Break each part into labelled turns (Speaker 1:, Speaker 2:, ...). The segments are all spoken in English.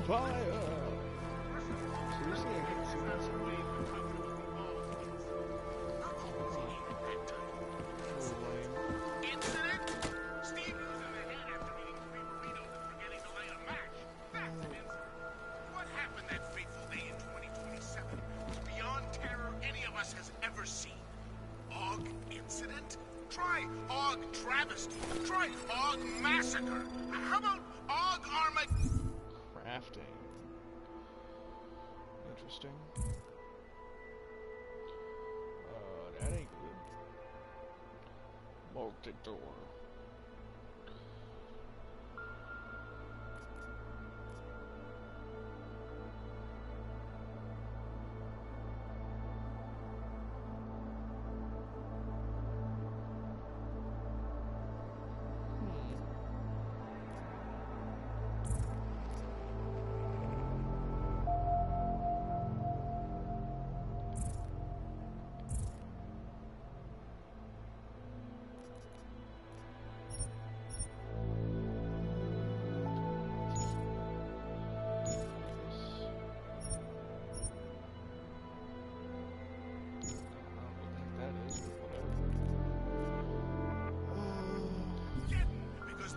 Speaker 1: Fire! Seriously, I can't see that somewhere.
Speaker 2: Incident? Steve losing the head after eating 3 burritos and forgetting to light a match. That's an incident. What happened that fateful day in 2027 was beyond terror any of us has ever seen. Og incident? Try Og travesty. Try Og massacre. How about Og Armageddon?
Speaker 1: Crafting. Interesting. That ain't good. Multi-door.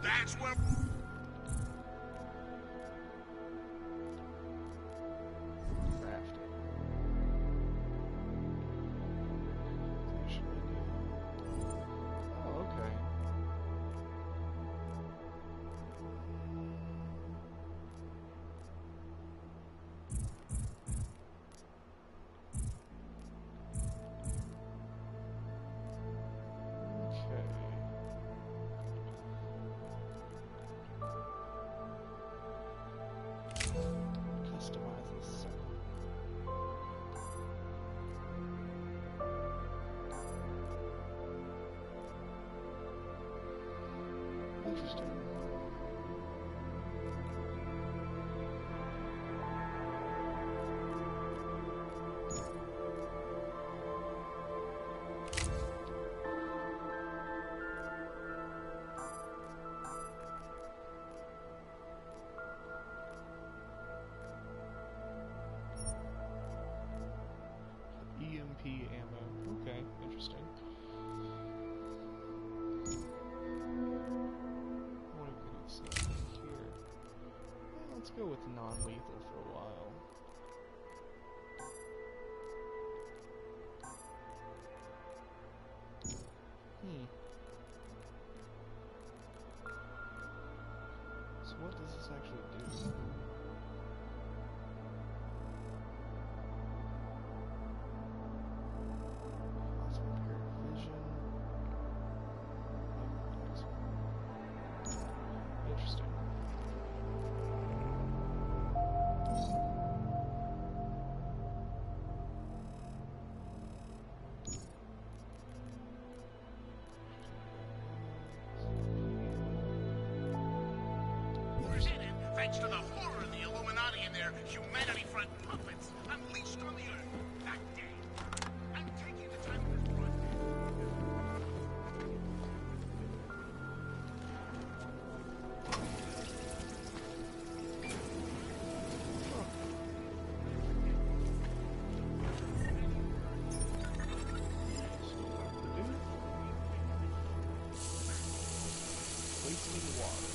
Speaker 2: That's where...
Speaker 1: Crafting. Oh, okay. Customize this second. Interesting. EMP ammo. Okay, interesting. What are we gonna see here? Well, let's go with non-lethal for a while. So what does this actually do? Interesting.
Speaker 2: Presented thanks to the horror of the Illuminati and their humanity front puppets unleashed on the earth that day. I'm taking the time of this broadcast.
Speaker 1: Wasting water.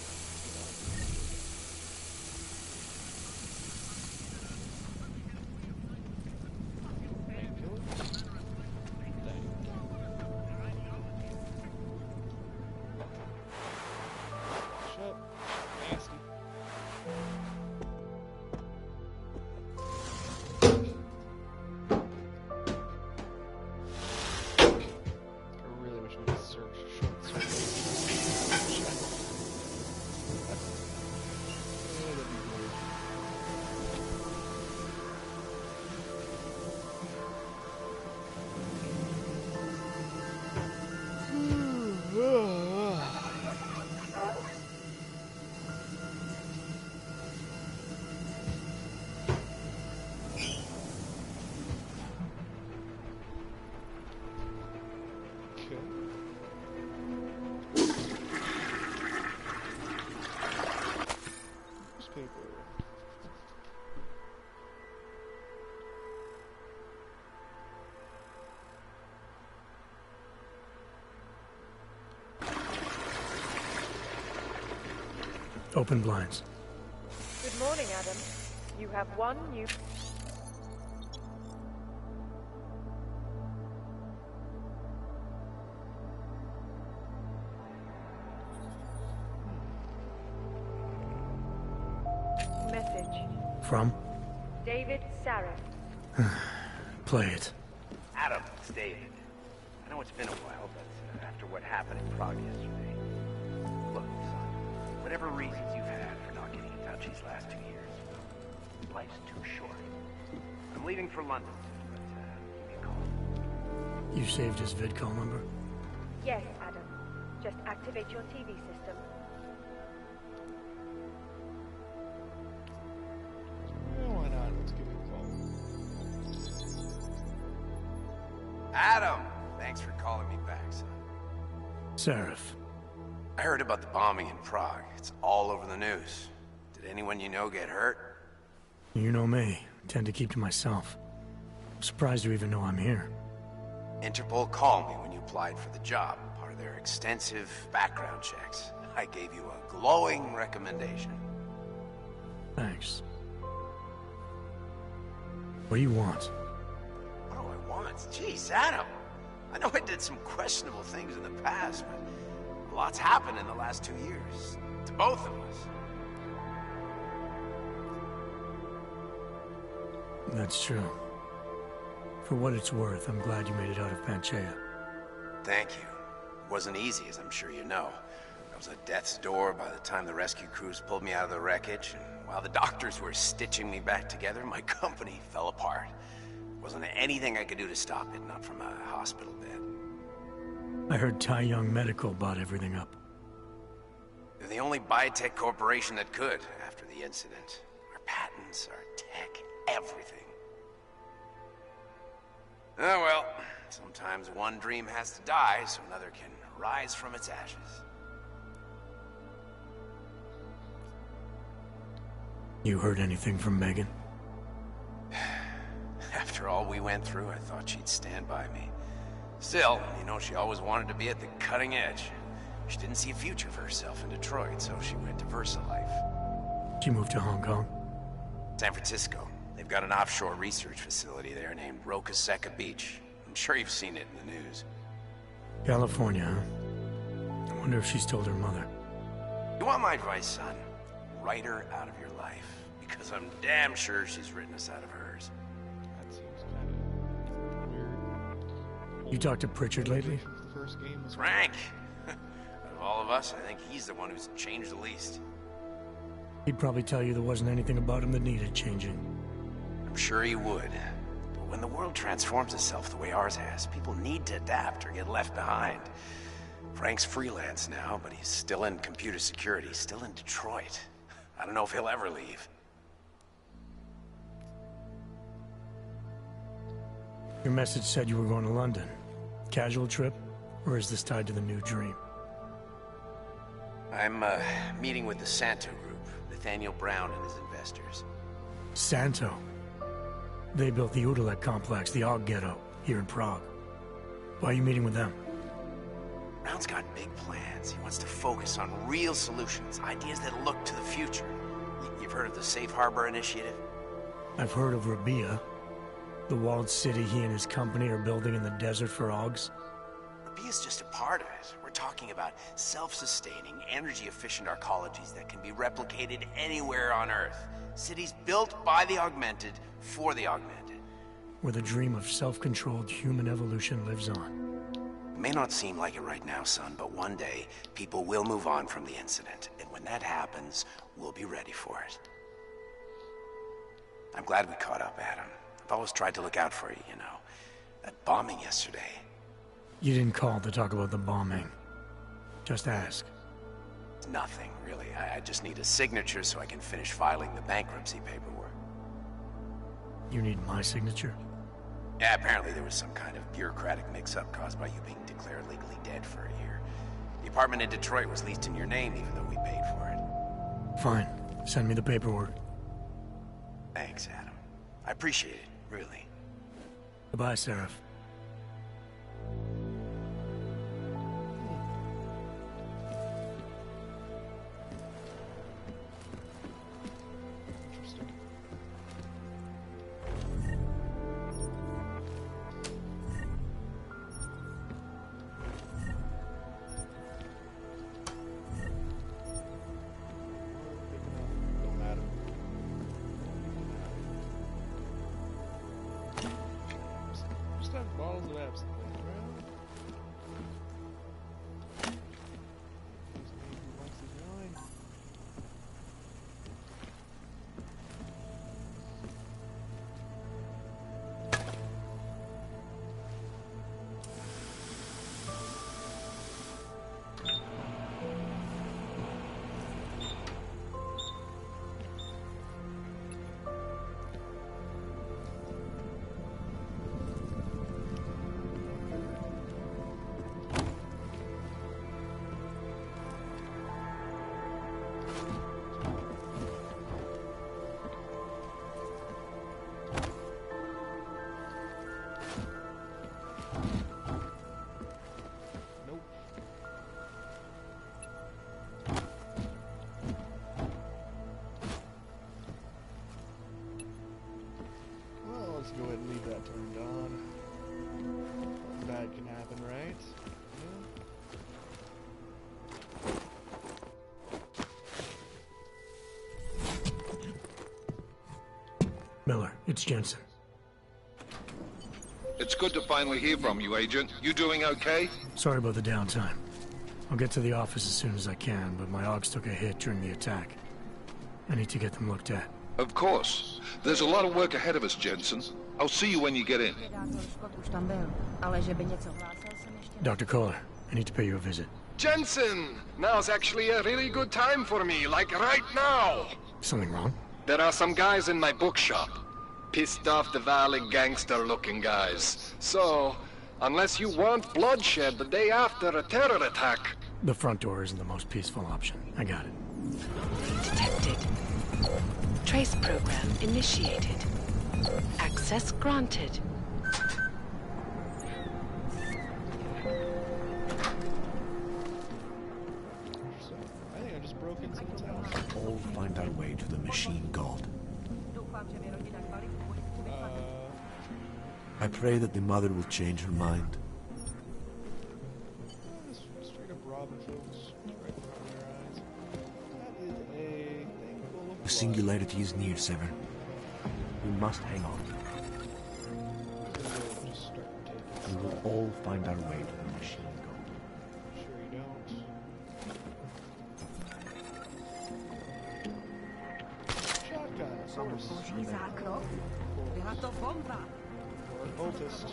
Speaker 3: Open blinds.
Speaker 4: Good morning, Adam. You have one new... Message.
Speaker 3: From?
Speaker 4: David Sarah.
Speaker 3: Play it.
Speaker 5: Adam, it's David. I know it's been a while, but after what happened in Prague yesterday... Look, son, whatever reasons you've had for not getting in touch these last 2 years, life's too short. I'm leaving for London soon, but give me a call.
Speaker 3: You saved his vidcall number?
Speaker 4: Yes, Adam. Just activate your TV system.
Speaker 1: Well, why not? Let's give it a call.
Speaker 6: Adam! Thanks for calling me back, son.
Speaker 3: Seraph.
Speaker 6: I heard about the bombing in Prague. It's all over the news. Did anyone you know get hurt?
Speaker 3: You know me. I tend to keep to myself. I'm surprised you even know I'm here.
Speaker 6: Interpol called me when you applied for the job, part of their extensive background checks. I gave you a glowing recommendation.
Speaker 3: Thanks. What do you want?
Speaker 6: What do I want? Jeez, Adam! I know I did some questionable things in the past, but a lot's happened in the last 2 years. To both of us.
Speaker 3: That's true. For what it's worth, I'm glad you made it out of Panchaea.
Speaker 6: Thank you. It wasn't easy, as I'm sure you know. I was at death's door by the time the rescue crews pulled me out of the wreckage, and while the doctors were stitching me back together, my company fell apart. Wasn't anything I could do to stop it, not from a hospital bed.
Speaker 3: I heard Tai Young Medical bought everything up.
Speaker 6: They're the only biotech corporation that could after the incident. Our patents, our tech, everything. Oh well, sometimes one dream has to die so another can rise from its ashes.
Speaker 3: You heard anything from Megan?
Speaker 6: After all we went through, I thought she'd stand by me. Still, you know, she always wanted to be at the cutting edge. She didn't see a future for herself in Detroit, so she went to VersaLife.
Speaker 3: She moved to Hong Kong?
Speaker 6: San Francisco. They've got an offshore research facility there named Roca Seca Beach. I'm sure you've seen it in the news.
Speaker 3: California, huh? I wonder if she's told her mother.
Speaker 6: You want my advice, son? Write her out of your life. Because I'm damn sure she's written us out of hers.
Speaker 1: That seems kind of weird.
Speaker 3: You talked to Pritchard lately?
Speaker 1: The first game was
Speaker 6: Frank! Out of all of us, I think he's the one who's changed the least.
Speaker 3: He'd probably tell you there wasn't anything about him that needed changing.
Speaker 6: I'm sure he would. But when the world transforms itself the way ours has, people need to adapt or get left behind. Frank's freelance now, but he's still in computer security, still in Detroit. I don't know if he'll ever leave.
Speaker 3: Your message said you were going to London. Casual trip? Or is this tied to the new dream?
Speaker 6: I'm, meeting with the Santo Group, Nathaniel Brown and his investors.
Speaker 3: Santo? They built the Udalek complex, the Og Ghetto, here in Prague. Why are you meeting with them?
Speaker 6: Brown's got big plans. He wants to focus on real solutions, ideas that look to the future. You've heard of the Safe Harbor Initiative?
Speaker 3: I've heard of Rabia, the walled city he and his company are building in the desert for Ogs.
Speaker 6: Rabia's just a part of it. We're talking about self-sustaining, energy-efficient arcologies that can be replicated anywhere on Earth. Cities built by the augmented, for the augmented.
Speaker 3: Where the dream of self-controlled human evolution lives on.
Speaker 6: It may not seem like it right now, son, but one day, people will move on from the incident. And when that happens, we'll be ready for it. I'm glad we caught up, Adam. I've always tried to look out for you, you know. That bombing yesterday.
Speaker 3: You didn't call to talk about the bombing. Just ask.
Speaker 6: It's nothing, really. I just need a signature so I can finish filing the bankruptcy paperwork.
Speaker 3: You need my signature?
Speaker 6: Yeah, apparently there was some kind of bureaucratic mix-up caused by you being declared legally dead for a year. The apartment in Detroit was leased in your name, even though we paid for it.
Speaker 3: Fine. Send me the paperwork.
Speaker 6: Thanks, Adam. I appreciate it, really.
Speaker 3: Goodbye, Seraph. Miller, it's Jensen.
Speaker 7: It's good to finally hear from you, Agent. You doing okay?
Speaker 3: Sorry about the downtime. I'll get to the office as soon as I can, but my Augs took a hit during the attack. I need to get them looked at.
Speaker 7: Of course. There's a lot of work ahead of us, Jensen. I'll see you when you get in.
Speaker 3: Dr. Kohler, I need to pay you a visit.
Speaker 8: Jensen! Now's actually a really good time for me, like right now!
Speaker 3: Something wrong?
Speaker 8: There are some guys in my bookshop. Pissed off the Valley gangster-looking guys. So, unless you want bloodshed the day after a terror attack...
Speaker 3: The front door isn't the most peaceful option. I got it.
Speaker 9: Detected. Trace program initiated. Access granted.
Speaker 1: So, I think I just broke into the house.
Speaker 10: All find our way to the machine god. I pray that the mother will change her mind.
Speaker 1: Straight up robbing folks right in front of their eyes. That is a thing full of
Speaker 10: The
Speaker 1: blood.
Speaker 10: singularity is near, Sever. We must hang on.
Speaker 1: Just start taking
Speaker 10: We will all find our way to the machine god.
Speaker 1: Sure you don't. Shotgun, of course. Or an cultist.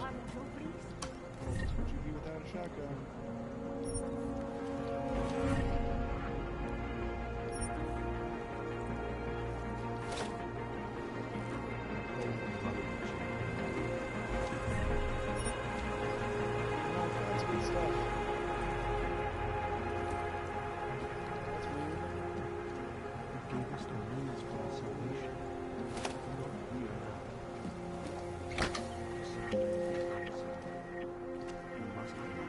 Speaker 1: Cultist would you be without a shotgun? All kinds of good stuff. That's weird.
Speaker 10: Gave us the means for our salvation. Not here now. We must hang on.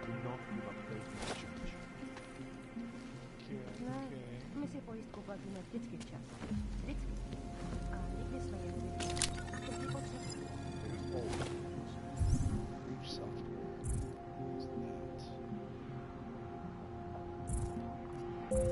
Speaker 10: Do not give up faith in the church.
Speaker 1: Okay, okay.
Speaker 4: My si pojistku platíme vždycky včas. Vždycky. A nikdy jsme je nevěděli. Taky potřeba.
Speaker 1: Breach software. Who's that? Okay.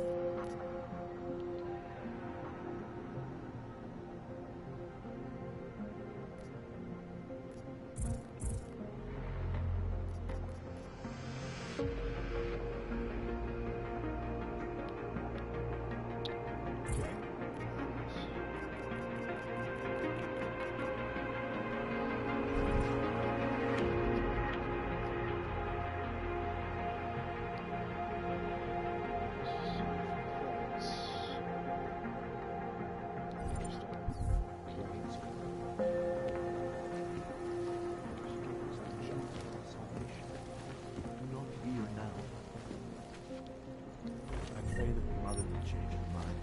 Speaker 10: Do not fear now. I pray that the mother will change her mind.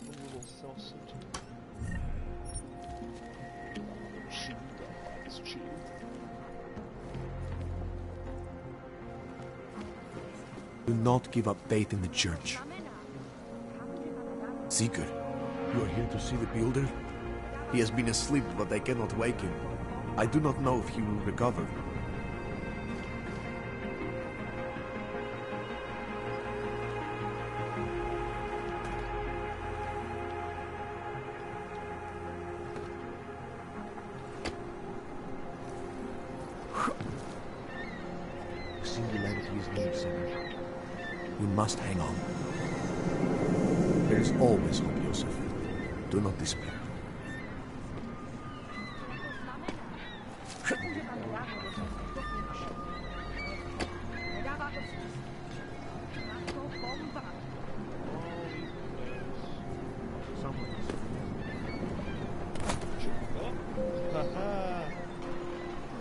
Speaker 1: A little self-centered. The machine god is cheap.
Speaker 10: Do not give up faith in the church. Seeker, you are here to see the builder? He has been asleep, but I cannot wake him. I do not know if he will recover. The singularity is near, Sever. We must hang on. There is always hope, Joseph. Do not despair. Someone is
Speaker 1: Oh, haha.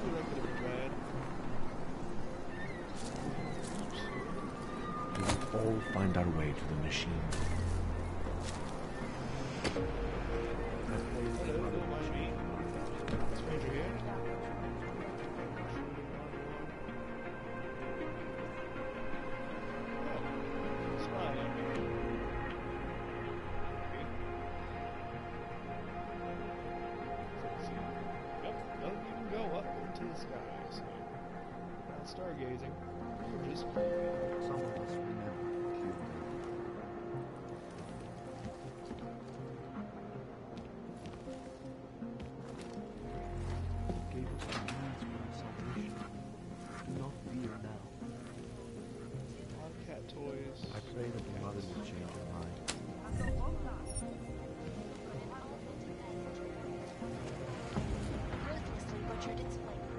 Speaker 1: Ooh, that could have been bad.
Speaker 10: We will all find our way to the machine.
Speaker 1: Hello, don't mind me. Stranger here. to the skies. Not stargazing, or just
Speaker 10: Some of us remember Cuba. Gave us the means for our salvation. Do not fear now.
Speaker 1: a lot of cat toys.
Speaker 10: I pray that the mother will change her mind.
Speaker 4: Ruthlessly butchered its flavor.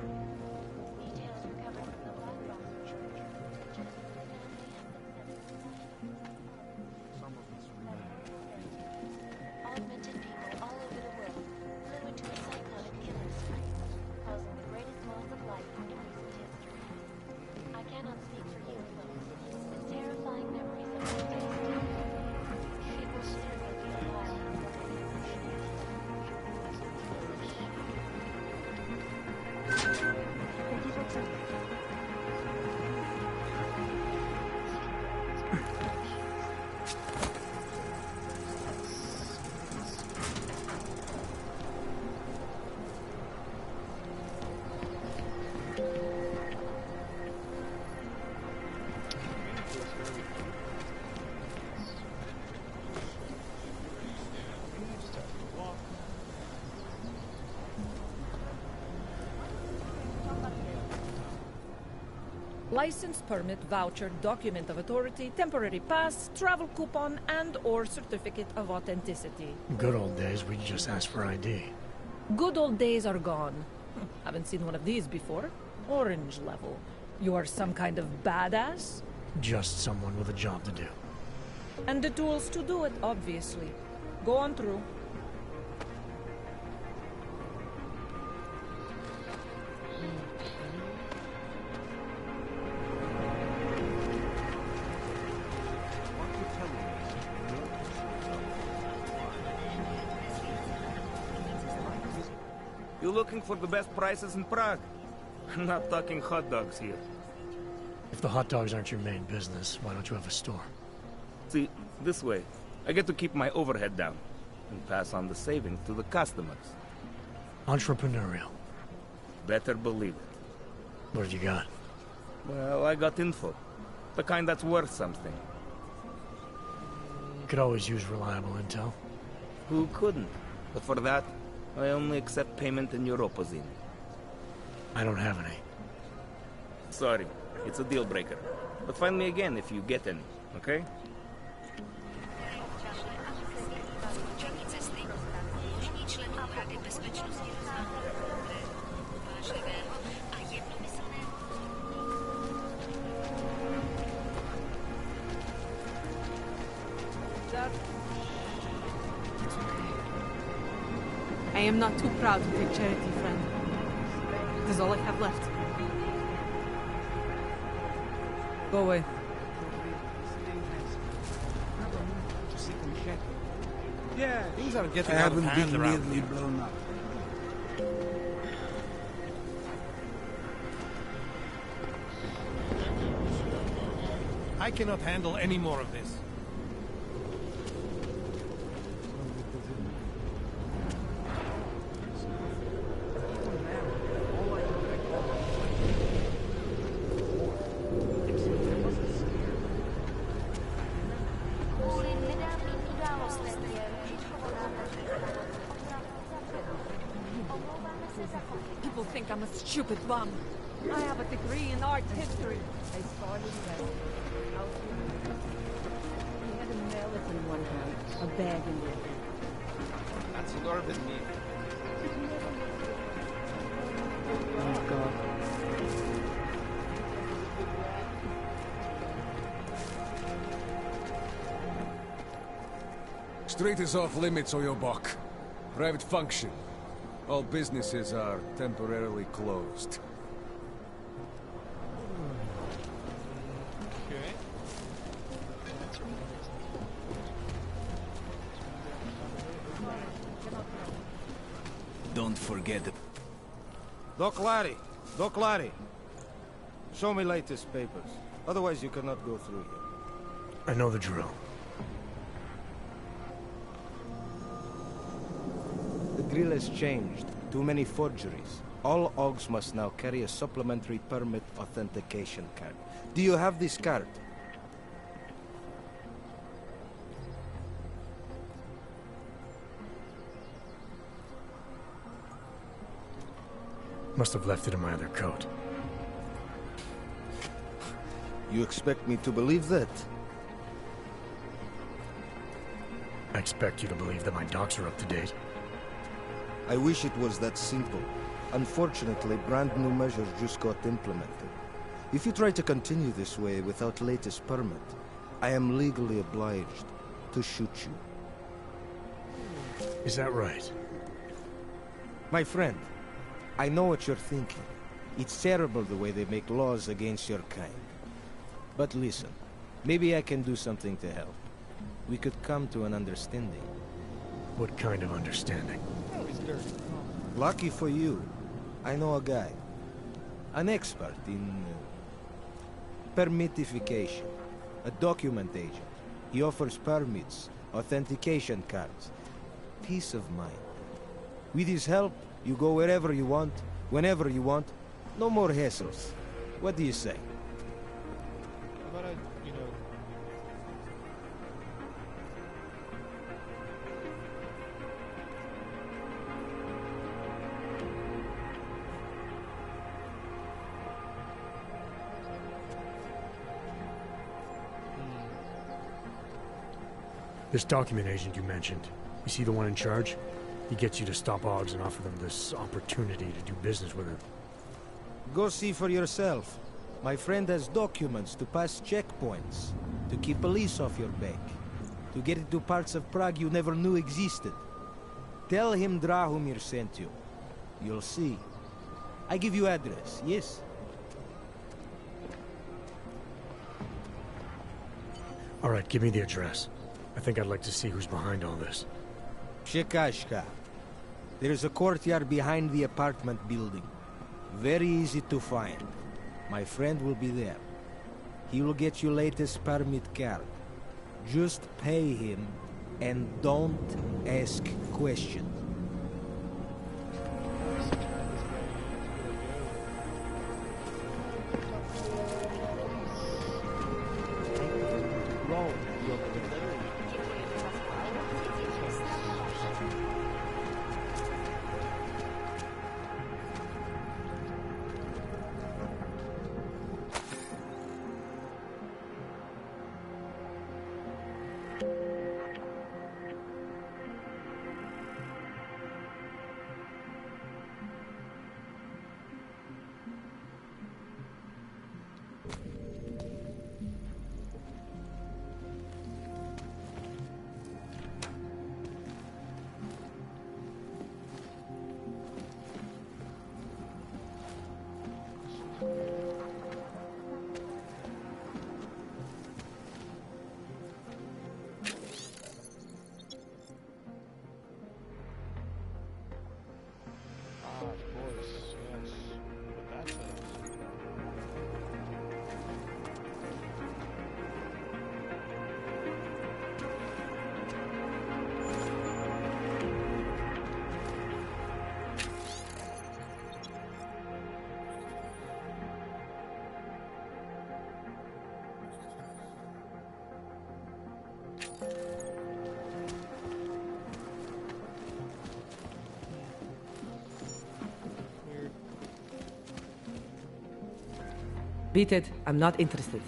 Speaker 4: Details recovered from the blood loss church suggest that the family has been
Speaker 10: Some of us remember.
Speaker 4: augmented people all over the world flew into a cyclonic killer spree, causing the greatest loss of life in recent history. I cannot speak for you folks, but terrifying memories of those days still live. People staring at the wild and nobody appreciates it.
Speaker 11: License, permit, voucher, document of authority, temporary pass, travel coupon, and/or certificate of authenticity.
Speaker 3: Good old days, we just asked for ID.
Speaker 11: Good old days are gone. Haven't seen one of these before. Orange level. You are some kind of badass?
Speaker 3: Just someone with a job to do.
Speaker 11: And the tools to do it, obviously. Go on through.
Speaker 12: You looking for the best prices in Prague? I'm not talking hot dogs here.
Speaker 3: If the hot dogs aren't your main business, why don't you have a store?
Speaker 12: See, this way, I get to keep my overhead down and pass on the savings to the customers.
Speaker 3: Entrepreneurial.
Speaker 12: Better believe it.
Speaker 3: What have you got?
Speaker 12: Well, I got info. The kind that's worth something.
Speaker 3: Could always use reliable intel.
Speaker 12: Who couldn't? But for that, I only accept payment in Europozine.
Speaker 3: I don't have any.
Speaker 12: Sorry, it's a deal breaker. But find me again if you get any, okay?
Speaker 13: I am not too proud to take charity, friend. It is all I have left. Go away.
Speaker 14: Yeah, things are getting
Speaker 15: I
Speaker 14: out of
Speaker 15: haven't
Speaker 14: hand
Speaker 15: been
Speaker 14: around
Speaker 15: nearly
Speaker 14: here.
Speaker 15: blown up.
Speaker 14: I cannot handle any more of this.
Speaker 13: People think I'm a stupid bum. I have a degree in art history.
Speaker 4: I saw him then. He had a mallet in one hand, a bag in the other.
Speaker 14: That's an urban myth.
Speaker 4: Oh, God.
Speaker 15: Street is off limits, Oyobok. Private function. All businesses are temporarily closed.
Speaker 1: Okay.
Speaker 15: Don't forget the...
Speaker 14: Doc Larry. Show me latest papers. Otherwise you cannot go through here.
Speaker 3: I know the drill.
Speaker 14: The drill has changed. Too many forgeries. All OGs must now carry a supplementary permit authentication card. Do you have this card?
Speaker 3: Must have left it in my other coat.
Speaker 14: You expect me to believe that?
Speaker 3: I expect you to believe that my docs are up to date.
Speaker 14: I wish it was that simple. Unfortunately, brand new measures just got implemented. If you try to continue this way without latest permit, I am legally obliged to shoot you.
Speaker 3: Is that right?
Speaker 14: My friend, I know what you're thinking. It's terrible the way they make laws against your kind. But listen, maybe I can do something to help. We could come to an understanding.
Speaker 3: What kind of understanding?
Speaker 1: Oh, he's dirty.
Speaker 14: Lucky for you, I know a guy. An expert in permitification. A document agent. He offers permits, authentication cards. Peace of mind. With his help, you go wherever you want, whenever you want. No more hassles. What do you say?
Speaker 1: How about
Speaker 3: This document agent you mentioned, is he the one in charge? He gets you to stop OGs and offer them this opportunity to do business with her.
Speaker 14: Go see for yourself. My friend has documents to pass checkpoints, to keep police off your back, to get into parts of Prague you never knew existed. Tell him Drahomir sent you. You'll see. I give you address, yes?
Speaker 3: All right, give me the address. I think I'd like to see who's behind all this.
Speaker 14: Shekashka. There's a courtyard behind the apartment building. Very easy to find. My friend will be there. He will get you latest permit card. Just pay him and don't ask questions.
Speaker 16: Beat it. I'm not interested.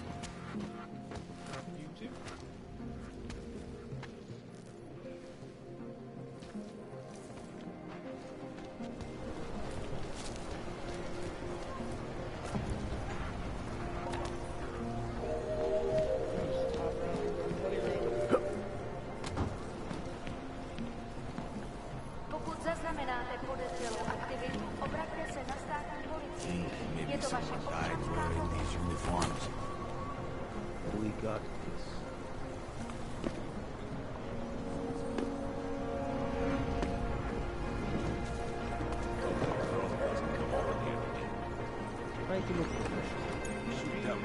Speaker 4: Pokud zaznamenáte podezřelou aktivitu, obraťte se na státní policii. Je to vaše občanská povinnost.
Speaker 14: We got this. Try to look professional. Shoot them.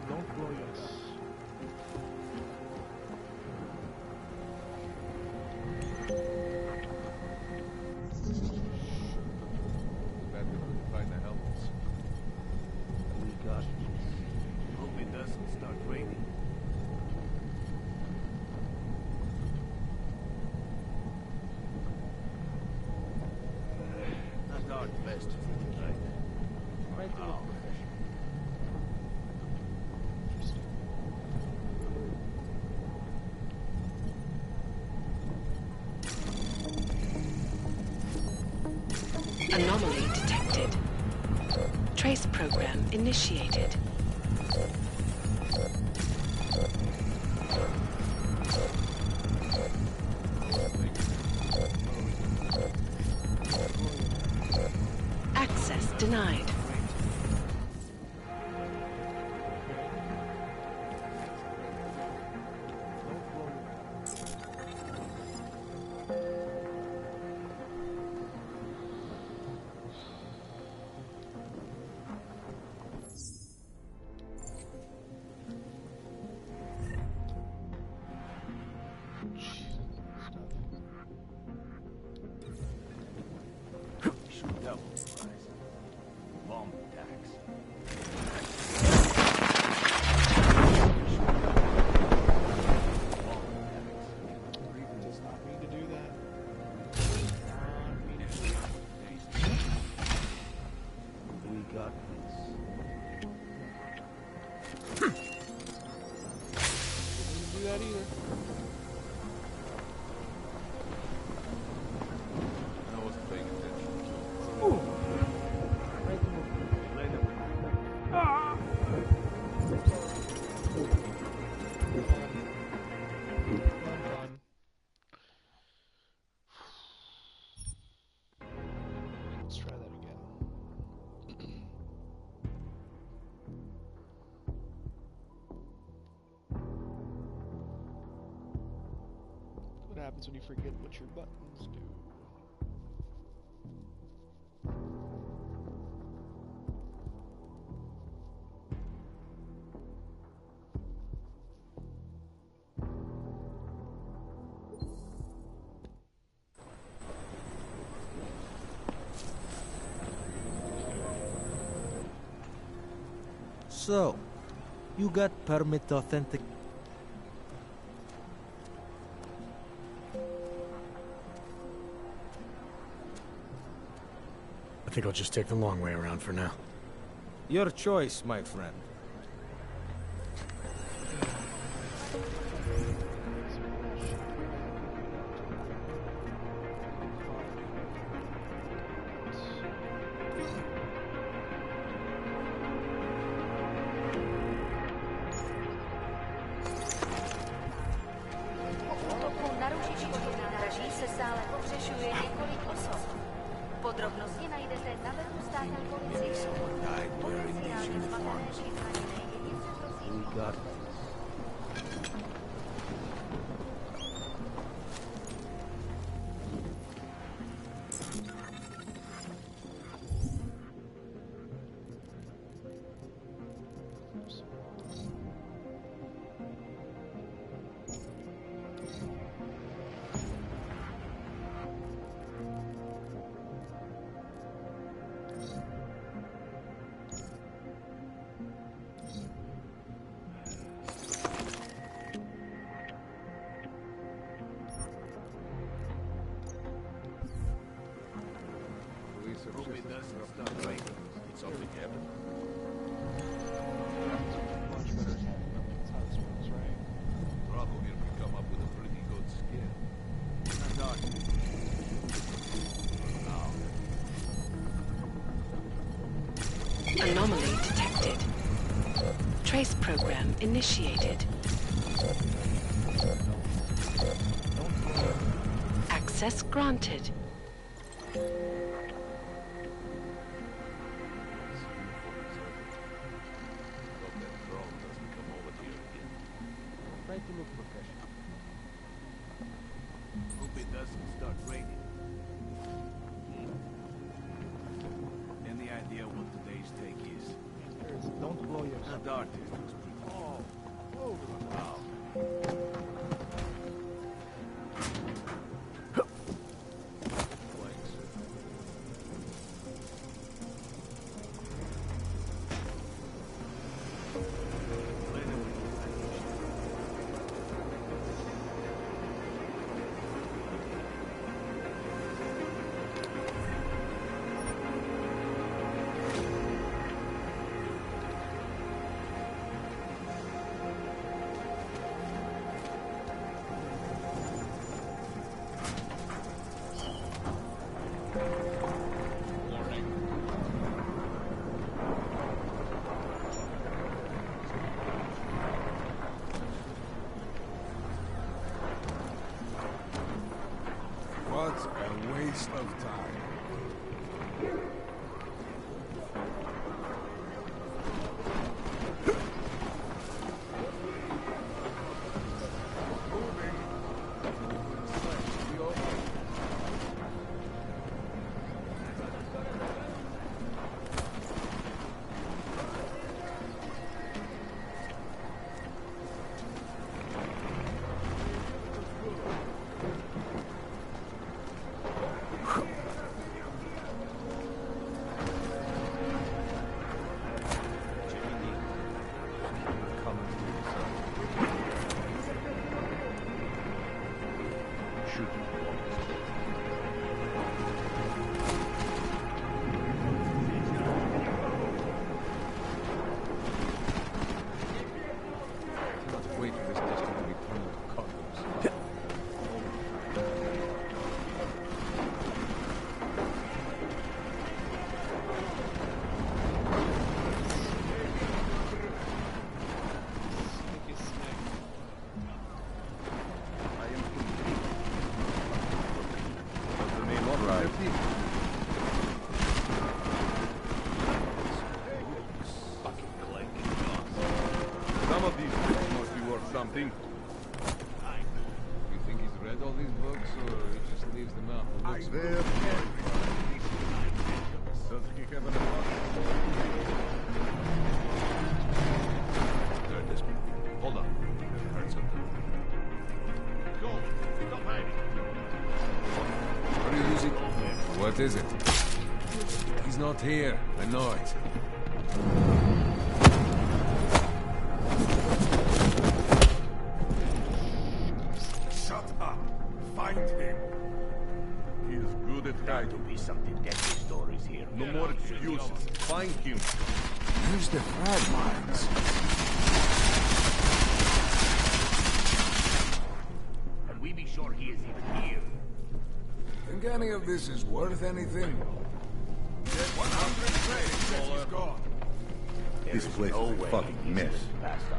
Speaker 1: Don't blow yourself.
Speaker 15: Bad we couldn't find the helmets.
Speaker 12: We got this. Hope it doesn't start raining. Not our best food, right?
Speaker 1: Right to look professional.
Speaker 9: Anomaly detected. Trace program initiated. Access denied.
Speaker 12: Double price. Bomb attacks.
Speaker 1: Reaper does not mean to do that.
Speaker 12: We got this.
Speaker 1: Didn't do that either.
Speaker 15: I wasn't paying attention.
Speaker 1: Done. Let's try that again. What happens when you forget what your buttons do?
Speaker 14: So, you got permit to authentic...
Speaker 3: I think I'll just take the long way around for now.
Speaker 14: Your choice, my friend.
Speaker 17: Útoku narušičkových nádraží se stále pohřešuje několik osob. Podrobnosti najdete na webu státní policie. Potenciálně zmatené či zraněné jedince prosím.
Speaker 14: We got
Speaker 12: Hope it doesn't start raining.
Speaker 15: Did something happen?
Speaker 1: Much better. That's how this works, right?
Speaker 15: Bravo here could come up with a pretty good scare.
Speaker 12: Not our
Speaker 9: Anomaly detected. Trace program initiated. Access granted.
Speaker 14: Try to look professional.
Speaker 12: Hope it doesn't start raining. Any idea what today's take is?
Speaker 1: Don't blow yourself.
Speaker 12: That artist was pretty
Speaker 15: What a waste of time. Some of these books must be worth something. You think he's read all these books, or he just leaves them out for looks? Does he have an Heard this before. Hold on. Heard something. Go. Stop hiding. What are you using? What is it? He's not here. I know it.
Speaker 18: Shut up! Find him!
Speaker 15: He's good at hiding.
Speaker 18: To be some detective stories here.
Speaker 15: No more excuses. Find him.
Speaker 18: Who's the frag mines?
Speaker 2: Can we be sure he is even here?
Speaker 18: Think any of this is worth anything? 100 credits since he's gone.
Speaker 15: This place is a fucking mess.
Speaker 2: Past us.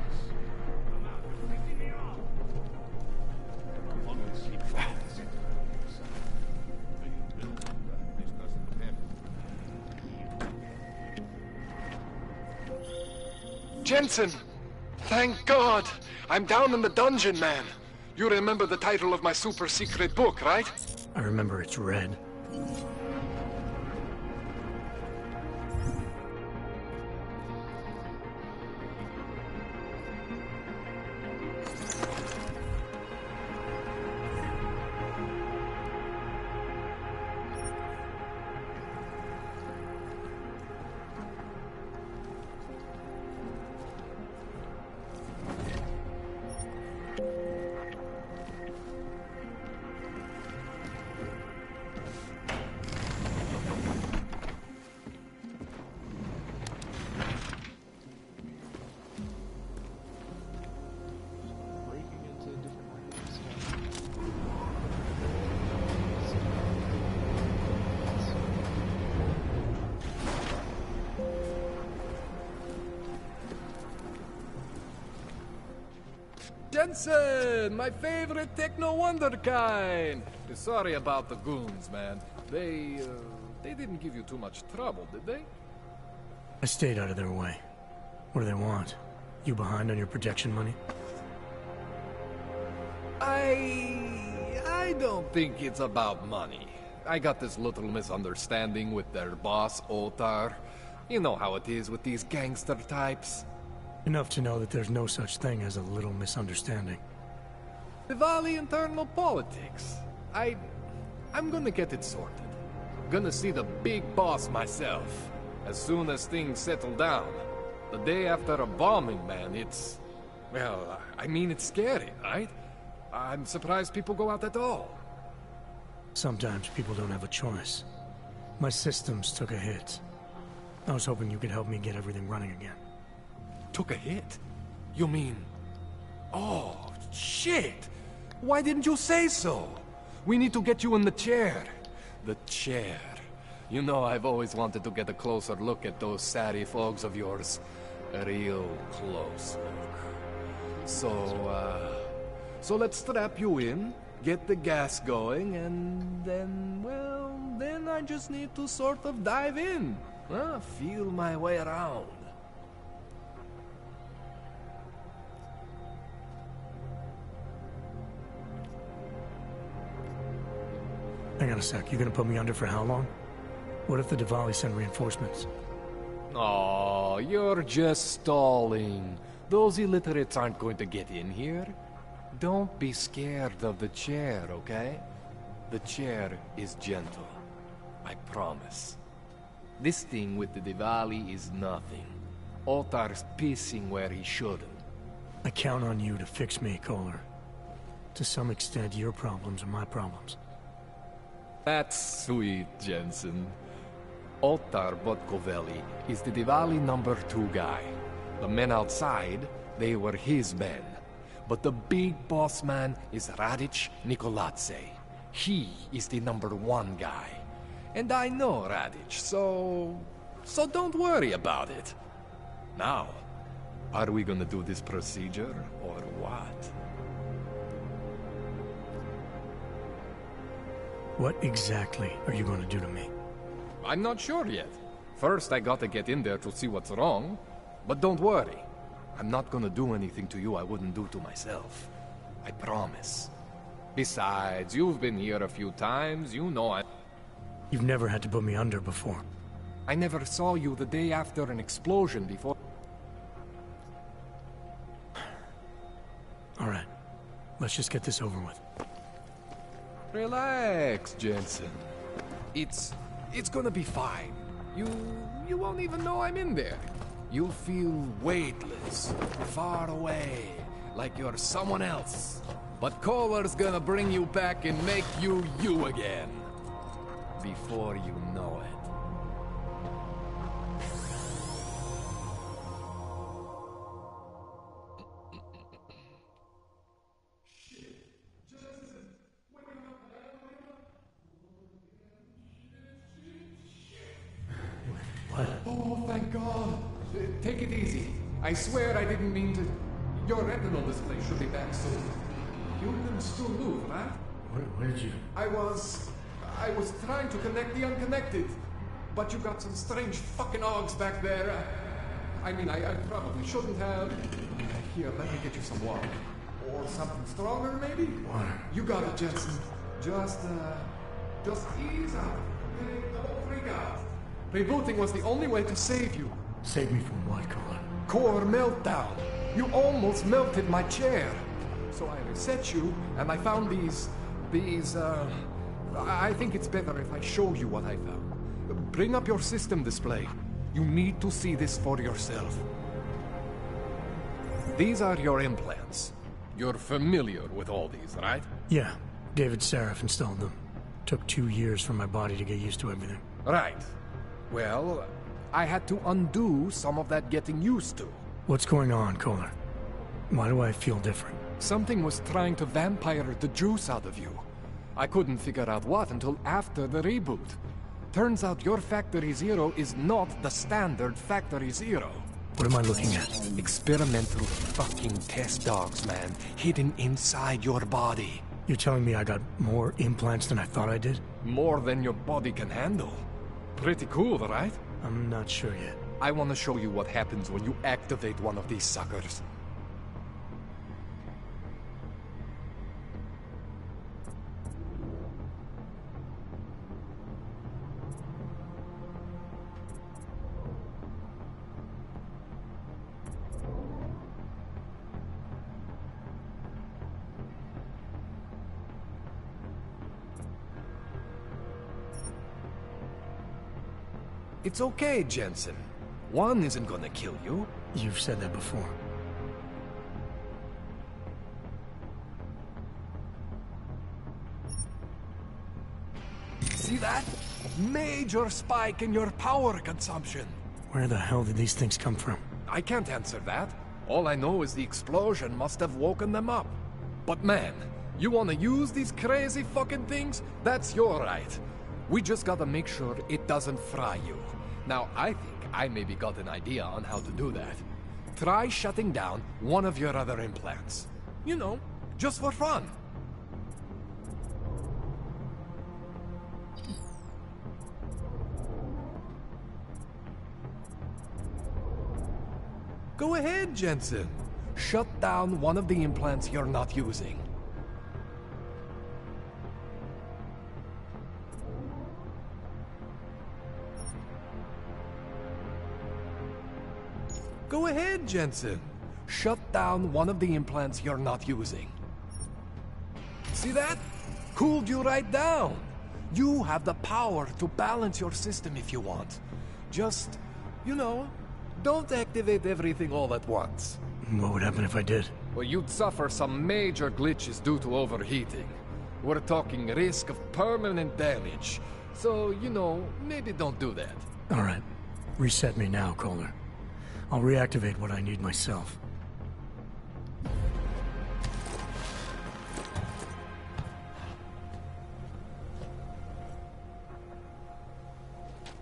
Speaker 8: Jensen! Thank God! I'm down in the dungeon, man. You remember the title of my super secret book, right?
Speaker 3: I remember it's red.
Speaker 8: Jensen! My favorite techno wonderkind! Sorry about the goons, man. They didn't give you too much trouble, did they?
Speaker 3: I stayed out of their way. What do they want? You behind on your protection money?
Speaker 8: I don't think it's about money. I got this little misunderstanding with their boss, Otar. You know how it is with these gangster types.
Speaker 3: Enough to know that there's no such thing as a little misunderstanding.
Speaker 8: Diwali internal politics. I'm gonna get it sorted. Gonna see the big boss myself. As soon as things settle down. The day after a bombing, man, it's... Well, I mean, it's scary, right? I'm surprised people go out at all.
Speaker 3: Sometimes people don't have a choice. My systems took a hit. I was hoping you could help me get everything running again.
Speaker 8: Took a hit? You mean... Oh, shit! Why didn't you say so? We need to get you in the chair. The chair. You know, I've always wanted to get a closer look at those satty fogs of yours. A real close look. So let's strap you in, get the gas going, and then, well, then I just need to sort of dive in. Feel my way around.
Speaker 3: Hang on a sec, you gonna put me under for how long? What if the Diwali send reinforcements?
Speaker 8: Oh, you're just stalling. Those illiterates aren't going to get in here. Don't be scared of the chair, okay? The chair is gentle. I promise. This thing with the Diwali is nothing. Otar's pissing where he shouldn't.
Speaker 3: I count on you to fix me, Kohler. To some extent, your problems are my problems.
Speaker 8: That's sweet, Jensen. Otar Botkovelli is the Diwali #2 guy. The men outside, they were his men. But the big boss man is Radic Nikoladze. He is the #1 guy. And I know Radic, so don't worry about it. Now, are we gonna do this procedure, or what?
Speaker 3: What exactly are you going to do to me?
Speaker 8: I'm not sure yet. First, I gotta get in there to see what's wrong. But don't worry. I'm not gonna do anything to you I wouldn't do to myself. I promise. Besides, you've been here a few times, you know I...
Speaker 3: You've never had to put me under before.
Speaker 8: I never saw you the day after an explosion before...
Speaker 3: All right. Let's just get this over with.
Speaker 8: Relax, Jensen. It's gonna be fine. You won't even know I'm in there. You'll feel weightless, far away, like you're someone else. But Kohler's gonna bring you back and make you you again. Before you know it. Oh, thank God. Take it easy. I swear I didn't mean to... Your retinal display should be back soon. You can still move, right?
Speaker 3: Where did you...
Speaker 8: I was trying to connect the unconnected. But you got some strange fucking ogs back there. I mean, I probably shouldn't have... Here, let me get you some water. Or something stronger, maybe?
Speaker 3: Water.
Speaker 8: You got it, Jensen. Just ease out. Okay? Don't freak out. Rebooting was the only way to save you.
Speaker 3: Save me from what, Kohler?
Speaker 8: Core meltdown. You almost melted my chair. So I reset you, and I found these... I think it's better if I show you what I found. Bring up your system display. You need to see this for yourself. These are your implants. You're familiar with all these, right?
Speaker 3: Yeah. David Seraph installed them. Took 2 years for my body to get used to everything.
Speaker 8: Right. Well, I had to undo some of that getting used to.
Speaker 3: What's going on, Kohler? Why do I feel different?
Speaker 8: Something was trying to vampire the juice out of you. I couldn't figure out what until after the reboot. Turns out your Factory Zero is not the standard Factory Zero.
Speaker 3: What am I looking at?
Speaker 8: Experimental fucking test dogs, man. Hidden inside your body.
Speaker 3: You're telling me I got more implants than I thought I did?
Speaker 8: More than your body can handle. Pretty cool, right?
Speaker 3: I'm not sure yet.
Speaker 8: I want to show you what happens when you activate one of these suckers. It's okay, Jensen. One isn't gonna kill you.
Speaker 3: You've said that before.
Speaker 8: See that? Major spike in your power consumption.
Speaker 3: Where the hell did these things come from?
Speaker 8: I can't answer that. All I know is the explosion must have woken them up. But man, you wanna use these crazy fucking things? That's your right. We just gotta make sure it doesn't fry you. Now, I think I maybe got an idea on how to do that. Try shutting down one of your other implants. You know, just for fun. Go ahead, Jensen. Shut down one of the implants you're not using. Go ahead, Jensen. Shut down one of the implants you're not using. See that? Cooled you right down. You have the power to balance your system if you want. Just, you know, don't activate everything all at once.
Speaker 3: What would happen if I did?
Speaker 8: Well, you'd suffer some major glitches due to overheating. We're talking risk of permanent damage. So, you know, maybe don't do that.
Speaker 3: All right. Reset me now, Kohler. I'll reactivate what I need myself.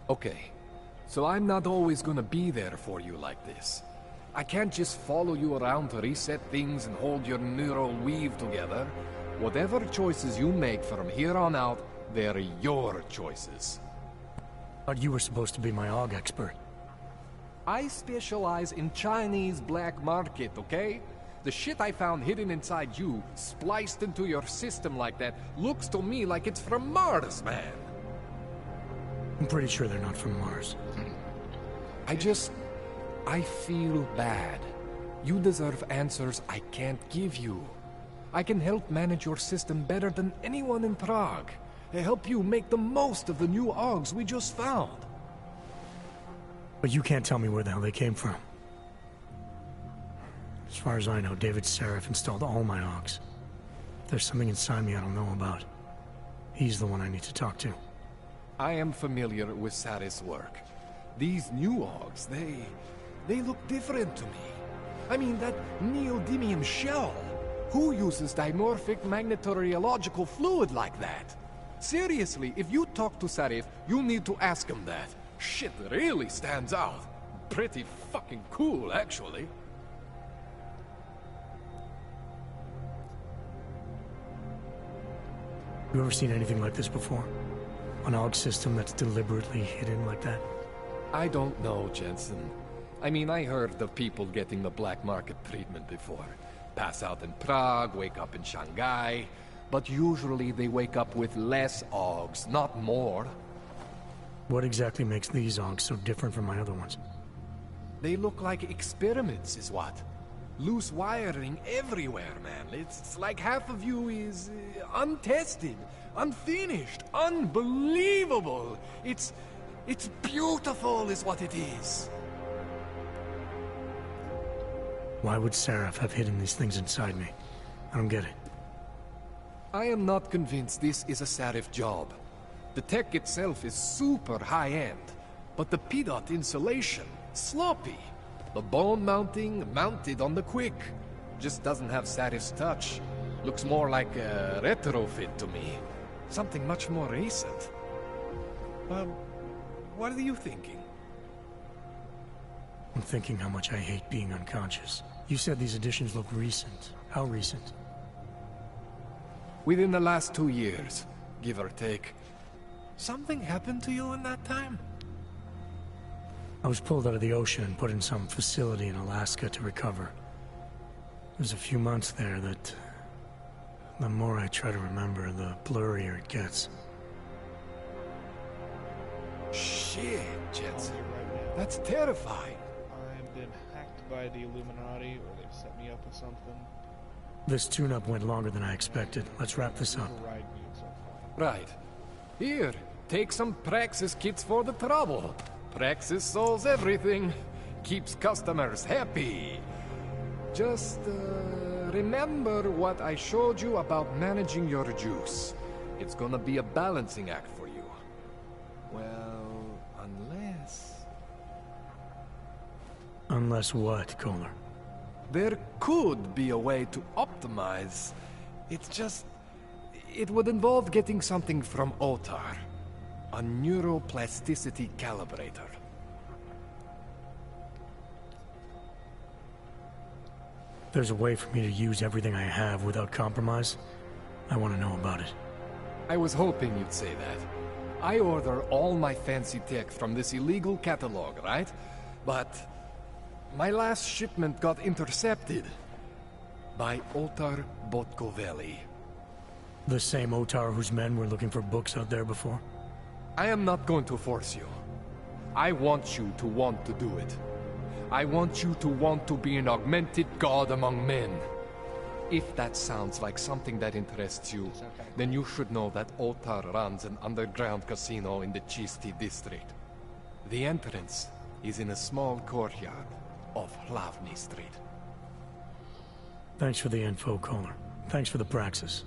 Speaker 8: Okay. So I'm not always gonna be there for you like this. I can't just follow you around to reset things and hold your neural weave together. Whatever choices you make from here on out, they're your choices.
Speaker 3: But you were supposed to be my AUG expert.
Speaker 8: I specialize in Chinese black market, okay? The shit I found hidden inside you, spliced into your system like that, looks to me like it's from Mars, man.
Speaker 3: I'm pretty sure they're not from Mars.
Speaker 8: I feel bad. You deserve answers I can't give you. I can help manage your system better than anyone in Prague. I help you make the most of the new AUGs we just found.
Speaker 3: But you can't tell me where the hell they came from. As far as I know, David Sarif installed all my AUGs. If there's something inside me I don't know about, he's the one I need to talk to.
Speaker 8: I am familiar with Sarif's work. These new AUGs, they look different to me. I mean, that neodymium shell. Who uses dimorphic magnetorheological fluid like that? Seriously, if you talk to Sarif, you need to ask him that. Shit really stands out. Pretty fucking cool, actually.
Speaker 3: You ever seen anything like this before? An AUG system that's deliberately hidden like that?
Speaker 8: I don't know, Jensen. I mean, I heard of people getting the black market treatment before. Pass out in Prague, wake up in Shanghai. But usually they wake up with less AUGs, not more.
Speaker 3: What exactly makes these AUGs so different from my other ones?
Speaker 8: They look like experiments, is what. Loose wiring everywhere, man. It's like half of you is untested, unfinished, unbelievable. It's beautiful is what it is.
Speaker 3: Why would Sarif have hidden these things inside me? I don't get it.
Speaker 8: I am not convinced this is a Sarif job. The tech itself is super high-end, but the PDOT insulation, sloppy. The bone mounting, mounted on the quick. Just doesn't have Sarif's touch. Looks more like a retrofit to me. Something much more recent. What are you thinking?
Speaker 3: I'm thinking how much I hate being unconscious. You said these additions look recent. How recent?
Speaker 8: Within the last 2 years, give or take. Something happened to you in that time?
Speaker 3: I was pulled out of the ocean and put in some facility in Alaska to recover. There's a few months there that... the more I try to remember, the blurrier it gets.
Speaker 8: Shit, Jensen. That's terrifying.
Speaker 1: I've been hacked by the Illuminati, or they've set me up with something.
Speaker 3: This tune-up went longer than I expected. Let's wrap this up.
Speaker 1: Override me at some point.
Speaker 8: Right. Here, take some praxis kits for the trouble. Praxis solves everything. Keeps customers happy. Just, remember what I showed you about managing your juice. It's gonna be a balancing act for you. Well, unless...
Speaker 3: Unless what, Kohler?
Speaker 8: There could be a way to optimize. It's just... It would involve getting something from Otar. A neuroplasticity calibrator.
Speaker 3: There's a way for me to use everything I have without compromise? I want to know about it.
Speaker 8: I was hoping you'd say that. I order all my fancy tech from this illegal catalog, right? But my last shipment got intercepted by Otar Botkoveli.
Speaker 3: The same Otar whose men were looking for books out there before?
Speaker 8: I am not going to force you. I want you to want to do it. I want you to want to be an augmented god among men. If that sounds like something that interests you, then you should know that Otar runs an underground casino in the Chisti district. The entrance is in a small courtyard off Hlavny Street.
Speaker 3: Thanks for the info, Kohler. Thanks for the praxis.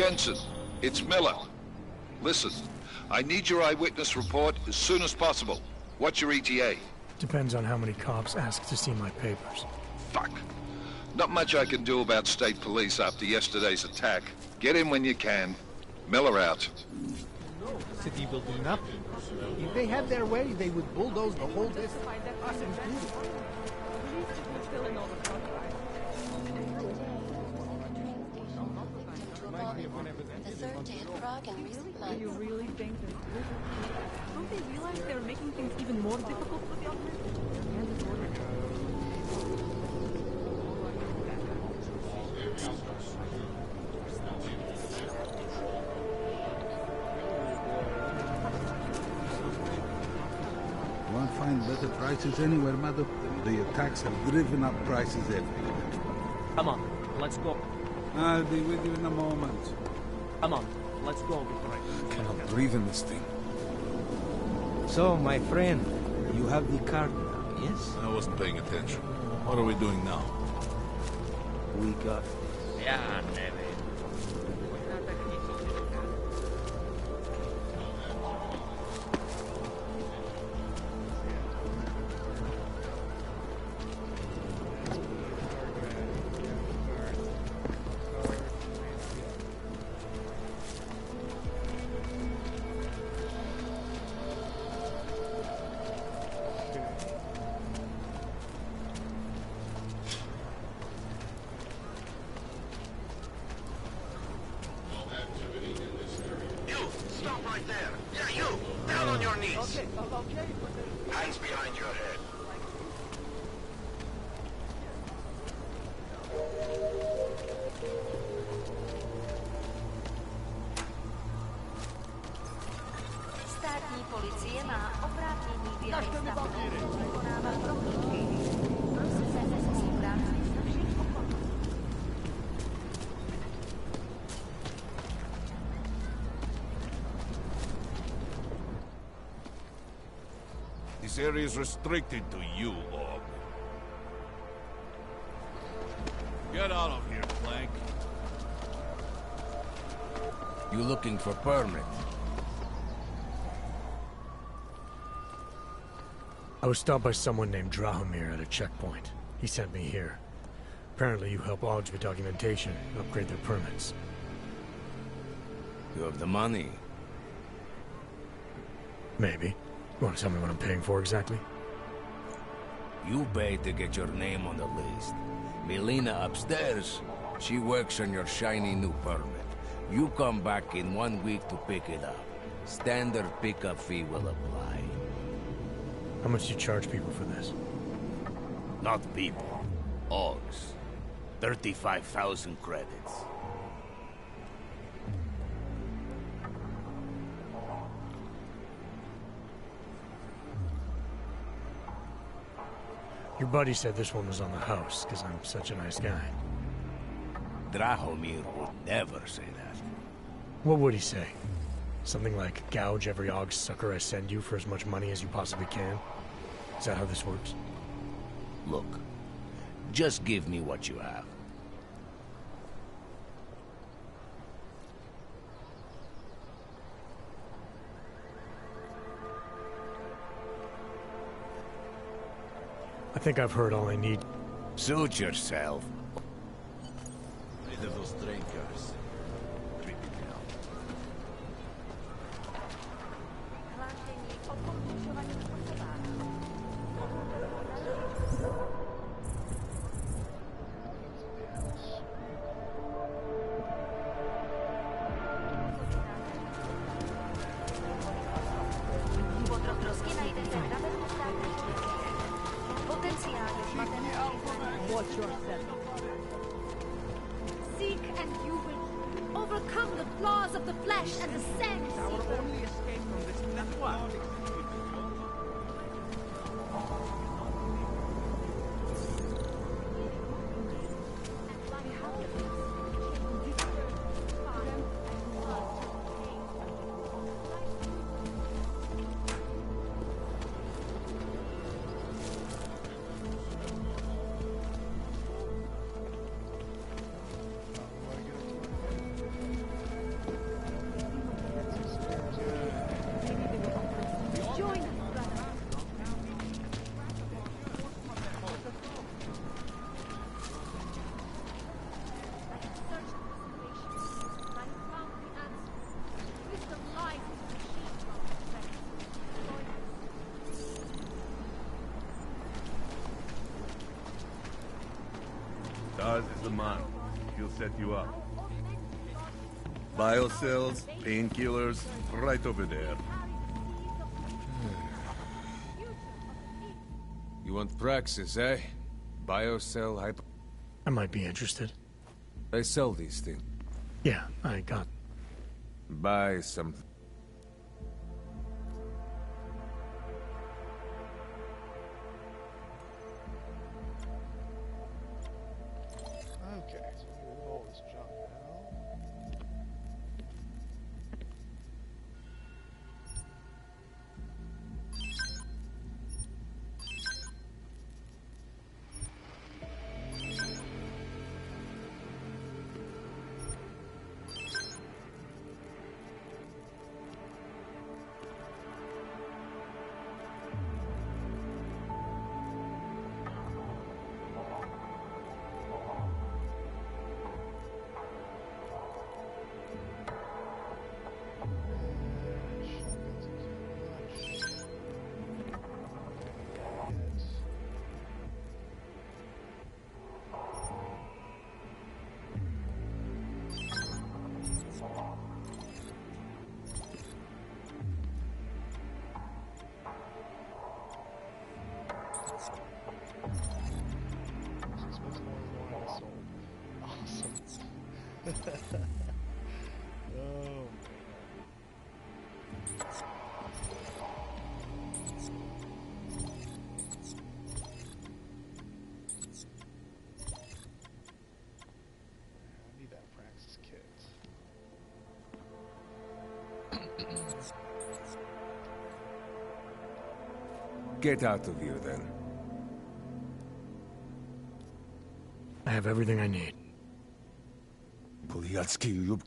Speaker 7: Jensen, it's Miller. Listen, I need your eyewitness report as soon as possible. What's your ETA?
Speaker 3: Depends on how many cops ask to see my papers.
Speaker 7: Fuck. Not much I can do about state police after yesterday's attack. Get in when you can. Miller out.
Speaker 14: The city will do nothing. If they had their way, they would bulldoze the whole district. Us included.
Speaker 4: The third day at Prague in recent months.
Speaker 13: Do you really think that... Don't they realize they're making things even more difficult for the others?
Speaker 18: Won't find better prices anywhere, madam. The attacks have driven up prices everywhere.
Speaker 19: Come on, let's go.
Speaker 18: I'll be with you in a moment.
Speaker 19: Come on, let's go before I...
Speaker 18: Cannot breathe in this thing.
Speaker 14: So, my friend, you have the card now, yes?
Speaker 15: I wasn't paying attention. What are we doing now?
Speaker 14: We got...
Speaker 19: Yeah, maybe.
Speaker 6: Hands behind your head.
Speaker 17: Státní policie má oprávnění během stavu vykonávat prohlídky. Prosím se spolupráci se všech okolí.
Speaker 15: This area is restricted to you, Og. Get out of here, Plank.
Speaker 20: You looking for permit?
Speaker 3: I was stopped by someone named Drahomir at a checkpoint. He sent me here. Apparently you help Ogs with documentation, upgrade their permits.
Speaker 20: You have the money?
Speaker 3: Maybe. You want to tell me what I'm paying for exactly?
Speaker 20: You pay to get your name on the list. Melina upstairs, she works on your shiny new permit. You come back in 1 week to pick it up. Standard pickup fee will apply.
Speaker 3: How much do you charge people for this?
Speaker 20: Not people. Ogs. 35,000 credits.
Speaker 3: Your buddy said this one was on the house, because I'm such a nice guy.
Speaker 20: Drahomir would never say that.
Speaker 3: What would he say? Something like, gouge every Og sucker I send you for as much money as you possibly can? Is that how this works?
Speaker 20: Look, just give me what you have.
Speaker 3: I think I've heard all I need.
Speaker 20: Suit yourself.
Speaker 10: Rid of those drinkers.
Speaker 13: Watch yourself.
Speaker 21: Seek and you will overcome the flaws of the flesh and the sense.
Speaker 19: Our only escape from this network.
Speaker 15: Stars is the man. He'll set you up. Biocells, painkillers, right over there.
Speaker 8: You want Praxis, eh? Biocell hyper...
Speaker 3: I might be interested.
Speaker 8: They sell these things.
Speaker 3: Yeah, I got...
Speaker 8: Buy something.
Speaker 1: Okay, so we move all this junk now. Oh. I need that Praxis kit.
Speaker 8: Get out of here, then.
Speaker 3: I have everything I need.
Speaker 8: Poliatsky, you...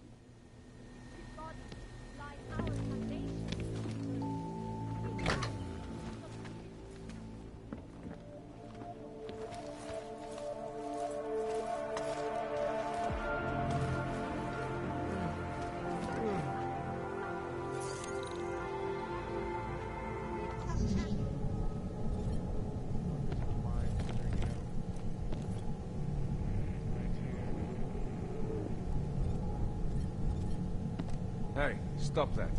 Speaker 8: Hey, stop that.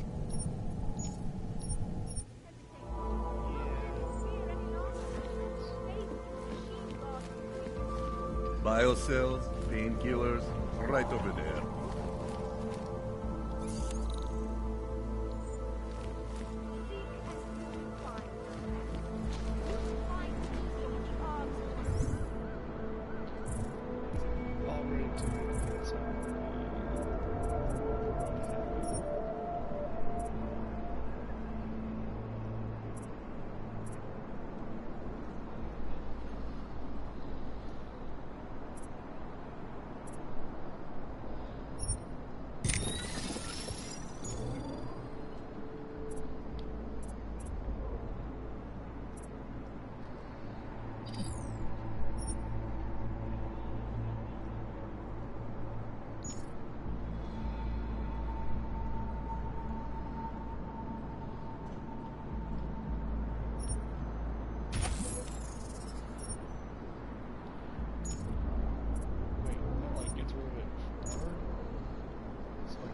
Speaker 15: Biocells, painkillers, right over there.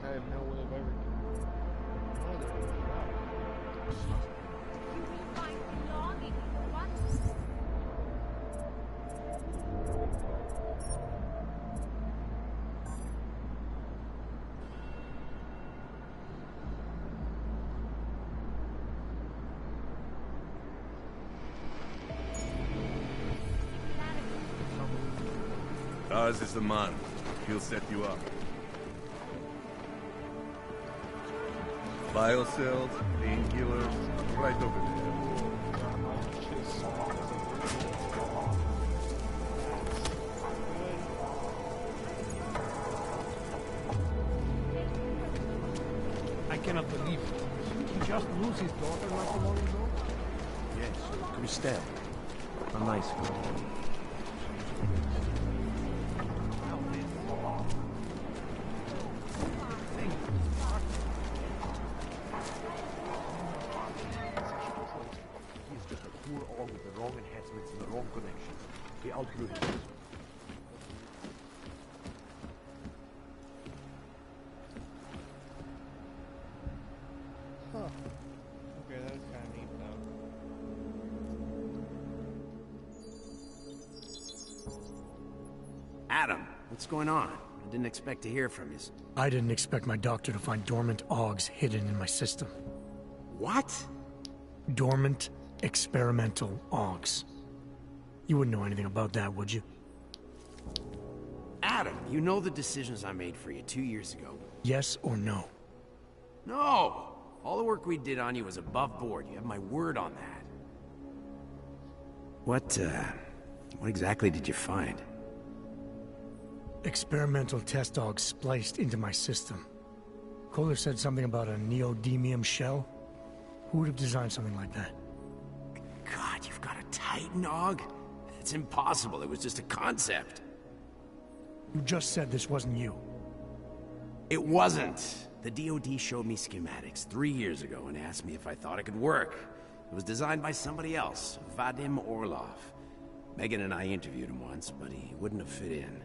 Speaker 1: I have no way of ever getting
Speaker 21: You will find belonging once.
Speaker 15: Ours is the man. He'll set you up. Biocells, painkillers, right over there.
Speaker 19: I cannot believe it. Did he just lose his daughter not so long ago?
Speaker 10: Yes, Christelle. A nice girl. He's just a poor all with the wrong enhancements and the wrong connections. He outgrew his...
Speaker 6: Adam, what's going on? I didn't expect to hear from you.
Speaker 3: I didn't expect my doctor to find dormant augs hidden in my system.
Speaker 6: What?
Speaker 3: Dormant experimental augs. You wouldn't know anything about that, would you?
Speaker 6: Adam, you know the decisions I made for you 2 years ago.
Speaker 3: Yes or no?
Speaker 6: No! All the work we did on you was above board. You have my word on that. What exactly did you find?
Speaker 3: Experimental test augs spliced into my system. Kohler said something about a neodymium shell. Who would have designed something like that?
Speaker 6: God, you've got a Titan aug? It's impossible. It was just a concept.
Speaker 3: You just said this wasn't you.
Speaker 6: It wasn't. The DoD showed me schematics 3 years ago and asked me if I thought it could work. It was designed by somebody else, Vadim Orlov. Megan and I interviewed him once, but he wouldn't have fit in.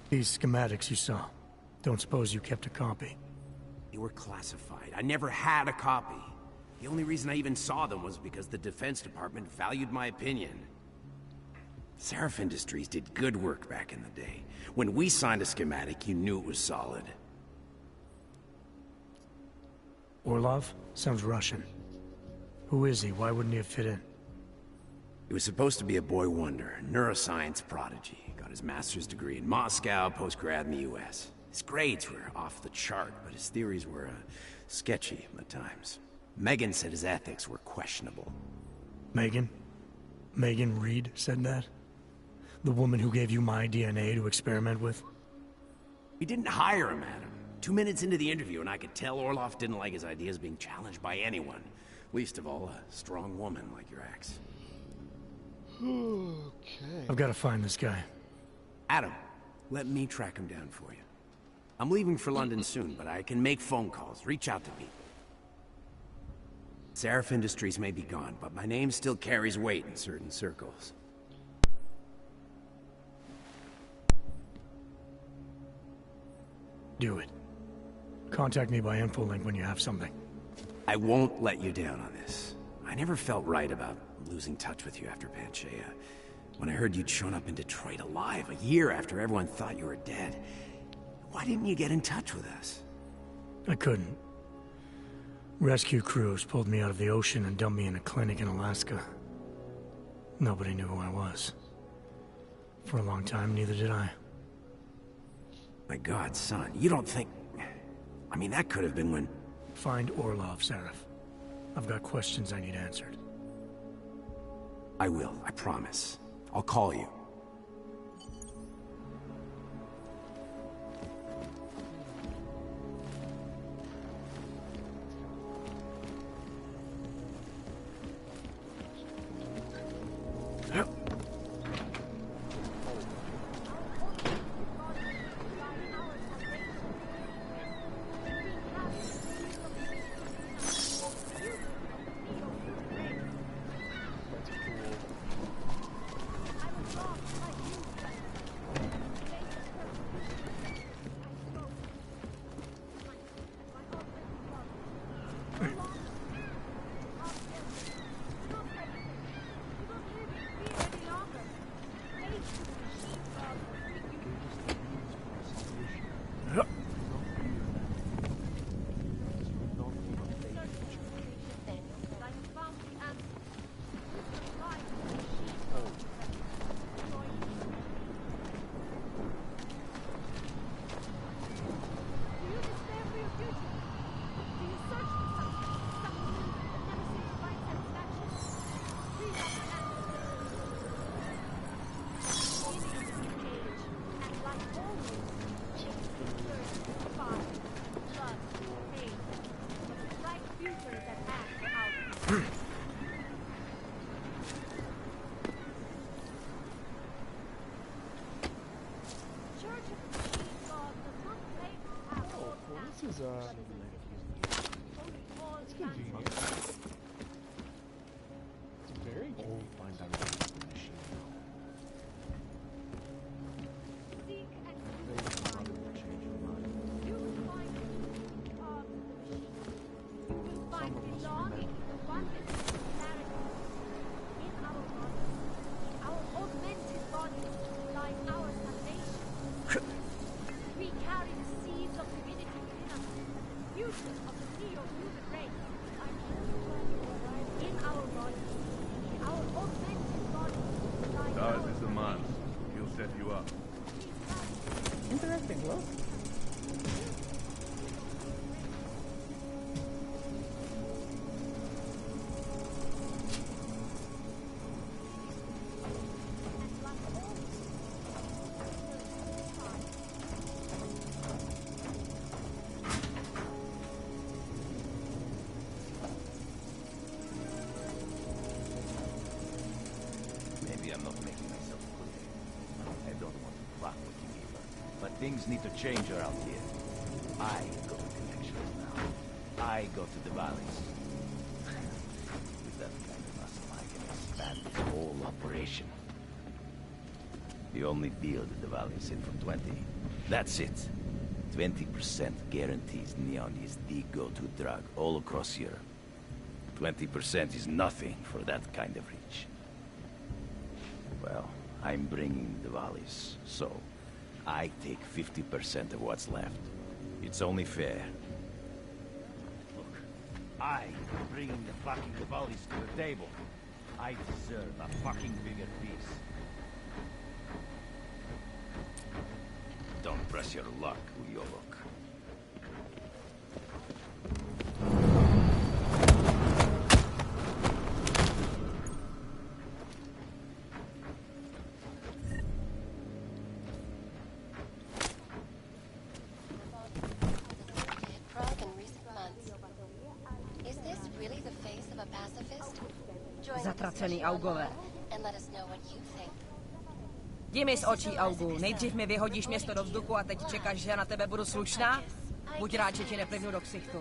Speaker 3: These schematics you saw, don't suppose you kept a copy?
Speaker 6: They were classified. I never had a copy. The only reason I even saw them was because the Defense Department valued my opinion. Seraph Industries did good work back in the day. When we signed a schematic, you knew it was solid.
Speaker 3: Orlov? Sounds Russian. Who is he? Why wouldn't he have fit in?
Speaker 6: He was supposed to be a boy wonder, a neuroscience prodigy. Got his master's degree in Moscow, post-grad in the US. His grades were off the chart, but his theories were sketchy at times. Megan said his ethics were questionable.
Speaker 3: Megan? Megan Reed said that? The woman who gave you my DNA to experiment with?
Speaker 6: We didn't hire him, Adam. 2 minutes into the interview, and I could tell Orlov didn't like his ideas being challenged by anyone. Least of all, a strong woman like your ex.
Speaker 1: Okay.
Speaker 3: I've got to find this guy.
Speaker 6: Adam, let me track him down for you. I'm leaving for London soon, but I can make phone calls, reach out to people. Seraph Industries may be gone, but my name still carries weight in certain circles.
Speaker 3: Do it. Contact me by infolink when you have something.
Speaker 6: I won't let you down on this. I never felt right about losing touch with you after Panchea. When I heard you'd shown up in Detroit alive a year after everyone thought you were dead, why didn't you get in touch with us?
Speaker 3: I couldn't. Rescue crews pulled me out of the ocean and dumped me in a clinic in Alaska. Nobody knew who I was. For a long time, neither did I.
Speaker 6: My God, son, you don't think... I mean, that could have been when...
Speaker 3: Find Orlov, Seraph. I've got questions I need answered.
Speaker 6: I will, I promise. I'll call you.
Speaker 5: Things need to change around here. I go to connections now. I go to the valleys. With that kind of muscle, I can expand this whole operation. The only deal that the valleys hit from 20. That's it. 20% guarantees neon is the go-to drug all across Europe. 20% is nothing for that kind of reach. Well, I'm bringing the valleys, so I take 50% of what's left. It's only fair. Look, I'm bringing the fucking valleys to the table. I deserve a fucking bigger piece. Don't press your luck, Uyolok.
Speaker 22: Zatracený Augové. Jdi mi z očí, Augu. Nejdřív mi vyhodíš město do vzduchu a teď čekáš, že já na tebe budu slušná? Buď rád, že ti neplivnu do ksichtu.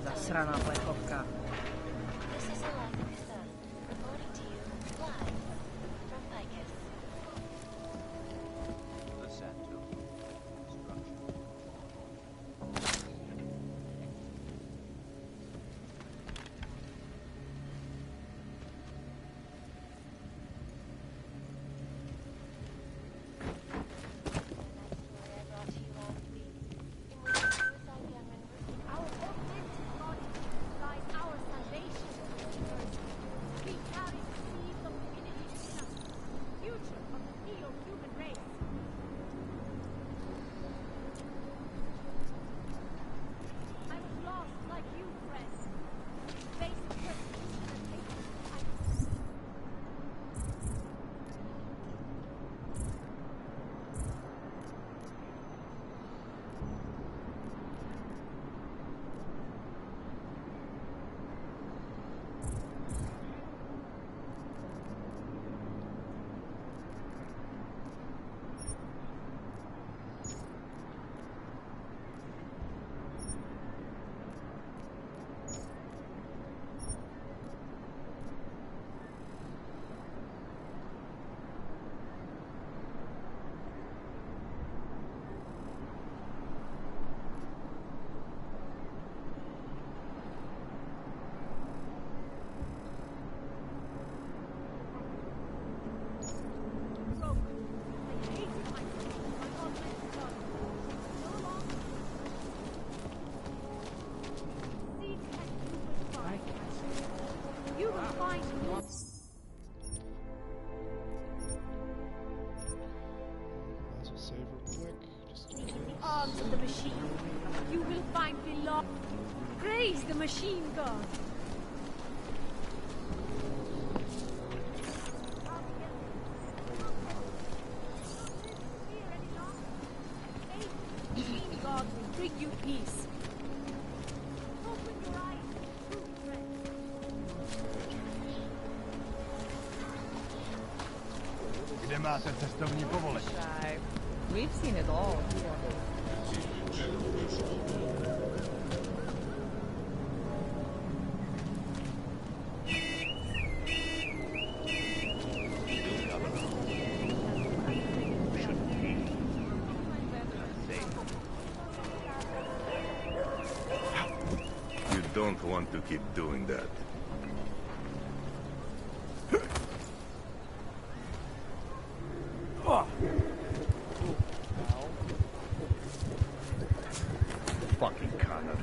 Speaker 22: Zasraná plechovka.
Speaker 21: Of the machine, you will find belong. Praise the machine god. Machine god will bring you peace. Open your eyes, true friend.
Speaker 15: Kde máte cestovní povolení?
Speaker 11: We've seen it all.
Speaker 9: don't want to keep doing that.
Speaker 15: Fucking Connor.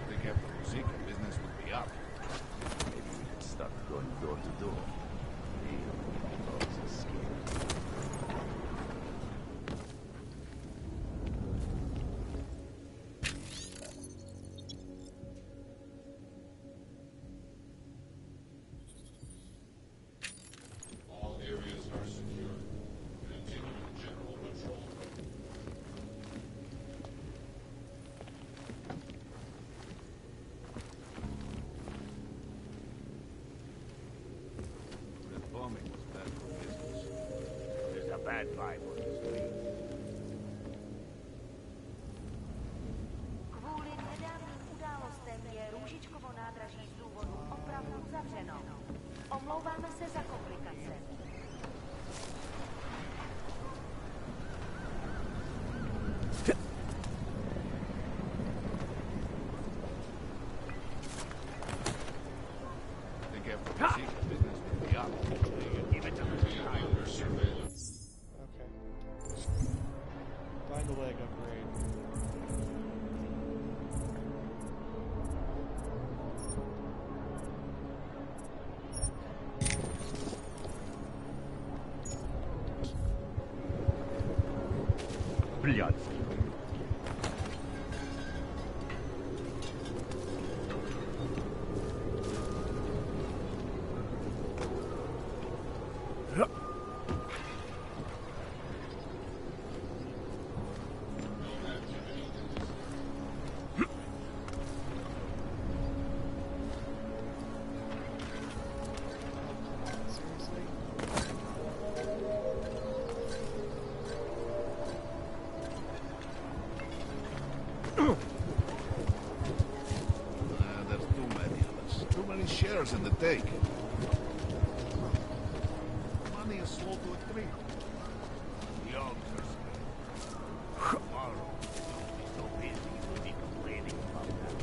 Speaker 15: Think after Zeke, business would be up.
Speaker 5: Maybe we could start going door to door. Real dogs are scared.
Speaker 15: All areas are secure. Continue general patrol.
Speaker 5: That bombing was bad for business. There's a bad vibe on the street.
Speaker 17: Kvůli nedávným událostem je Růžičkovo nádraží z důvodu opravdu zavřeno. Omlouváme se za komplikace.
Speaker 15: Think after Zeke, business would be up. Give it to me. Under surveillance.
Speaker 1: Okay. Find a leg upgrade.
Speaker 15: Блядь. There's too many of us. Too many shares in the take. Money is slow to accrete. The odds are scared. Tomorrow, you'll be so busy you'll be complaining about that.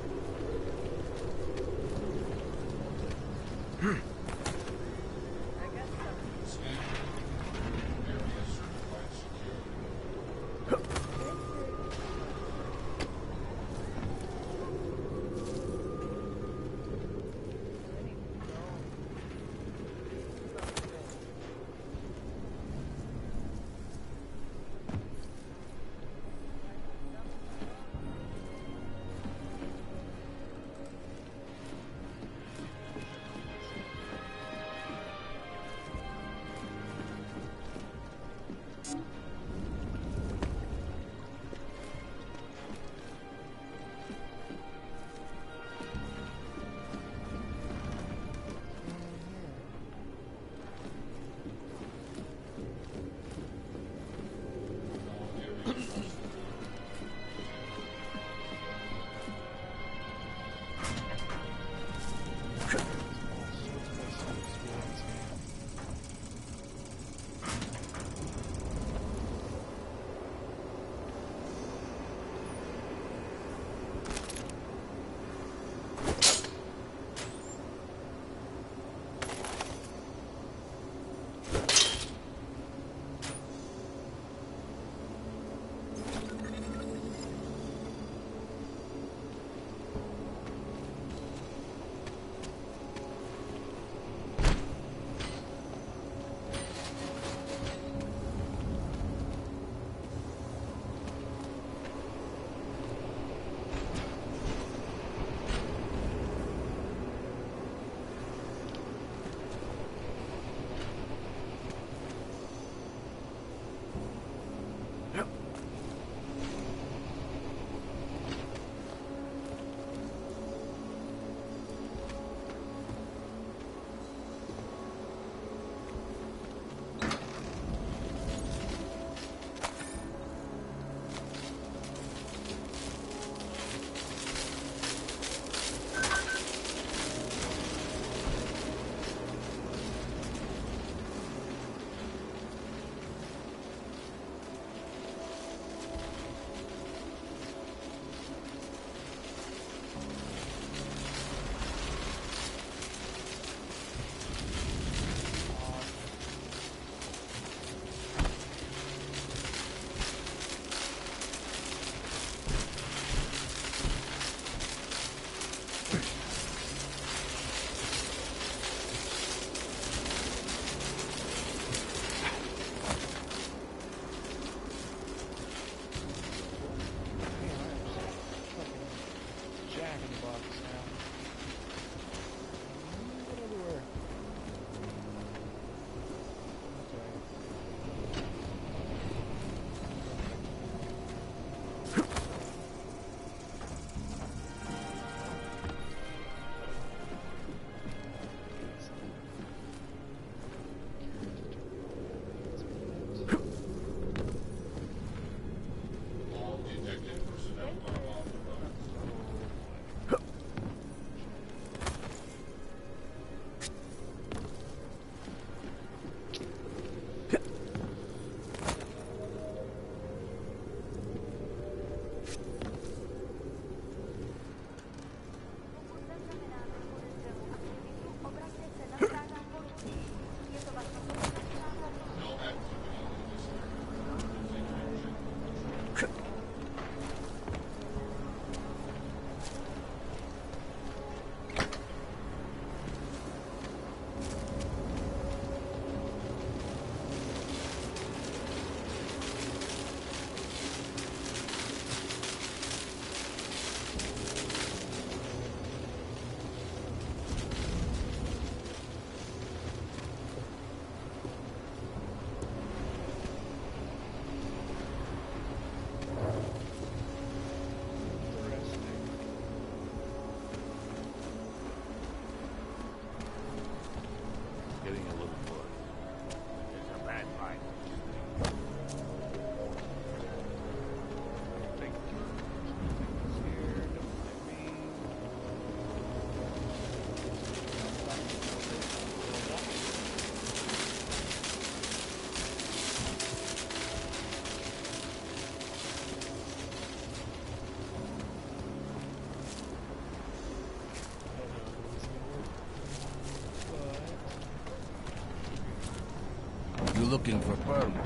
Speaker 20: looking for permit?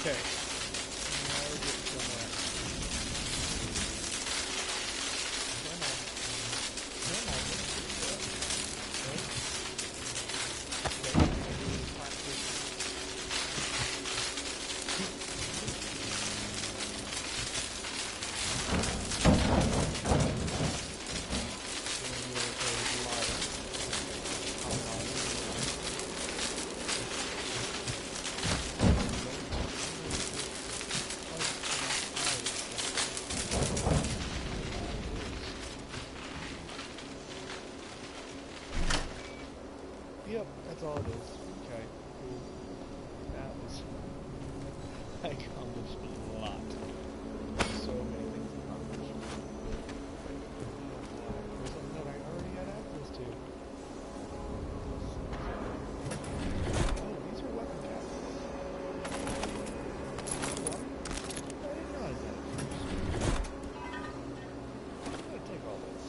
Speaker 1: Okay. Now we're getting somewhere. Come on. Yep, that's all it is. Okay, cool. That was... I accomplished a lot. So many things accomplished. There's something that I already had access to. Oh, these are weapon cabinets. What? I didn't realize that at first. I'm gonna take all this.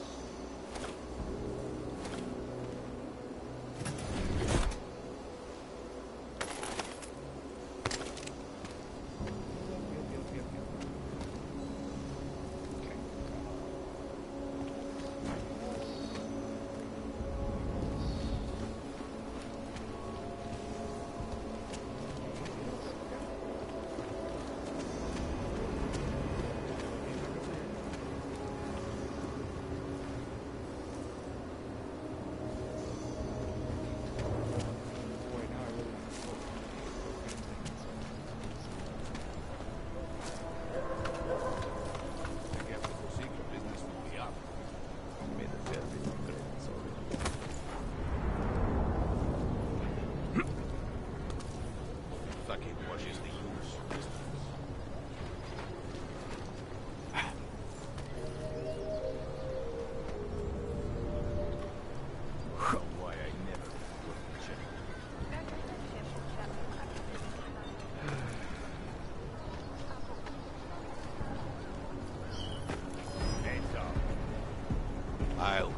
Speaker 20: I'll go.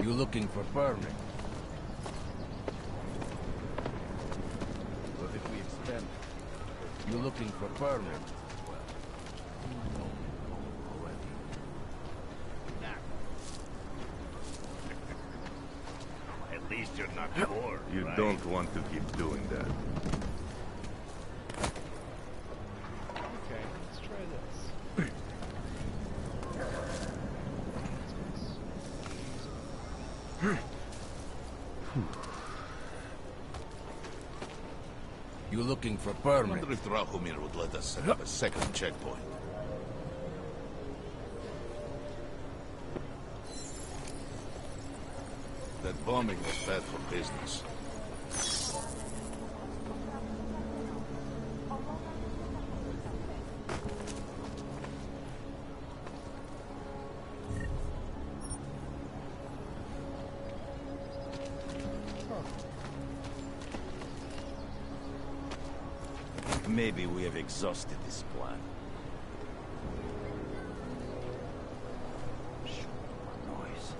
Speaker 20: You looking for permit? What if we extend? You looking for permit?
Speaker 9: At least you're not bored,
Speaker 15: You
Speaker 9: right?
Speaker 15: don't want to keep doing that.
Speaker 1: Okay, let's try this.
Speaker 20: You looking for
Speaker 9: I
Speaker 20: permit?
Speaker 9: wonder if Drahomir would let us set up a second checkpoint. That bombing was bad for business.
Speaker 5: Maybe we have exhausted this plan. Noise.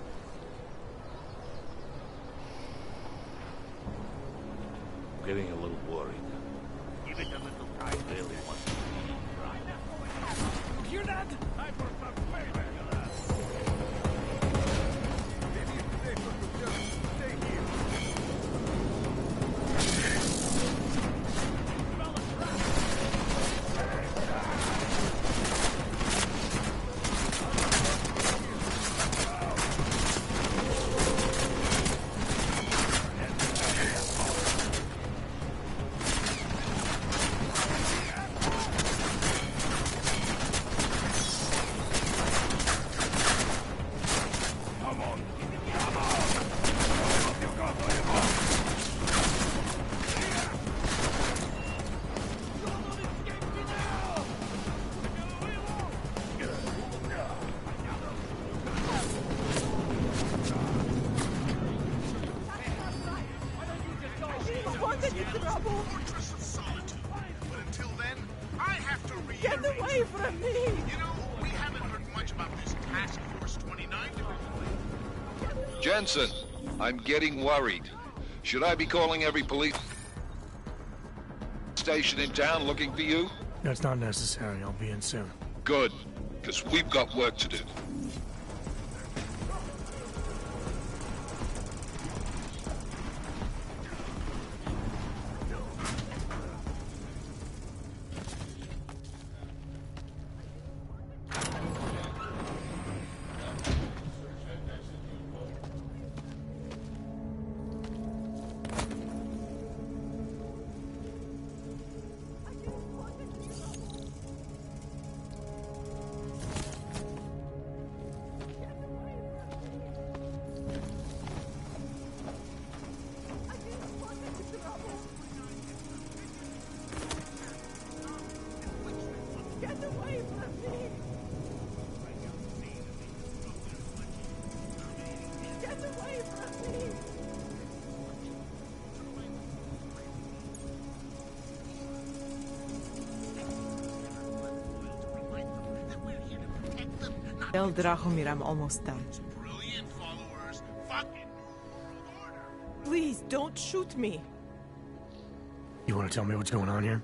Speaker 9: I'm getting a little worried. Give it a little time. I really want to
Speaker 19: Hear that? I brought some way back to that.
Speaker 15: Maybe it's safer to just stay here.
Speaker 2: the Fortress of Solitude. But until then, I have to reiterate...
Speaker 11: Get away from me!
Speaker 2: You know, we haven't heard much about this Task Force 29.
Speaker 7: Jensen, I'm getting worried. Should I be calling every police station in town looking for you?
Speaker 3: That's not necessary. I'll be in soon.
Speaker 7: Good, because we've got work to do.
Speaker 12: Tell Drahomir I'm almost done.
Speaker 2: Brilliant followers, fucking order.
Speaker 12: Please, don't shoot me.
Speaker 3: You want to tell me what's going on here?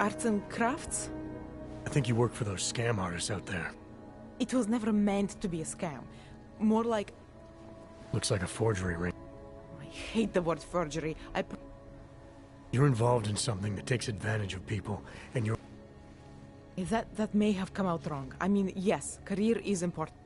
Speaker 12: Arts and crafts?
Speaker 3: I think you work for those scam artists out there.
Speaker 12: It was never meant to be a scam. More like...
Speaker 3: Looks like a forgery ring.
Speaker 12: I hate the word forgery.
Speaker 3: You're involved in something that takes advantage of people, and you're...
Speaker 12: That may have come out wrong. I mean, yes, career is important.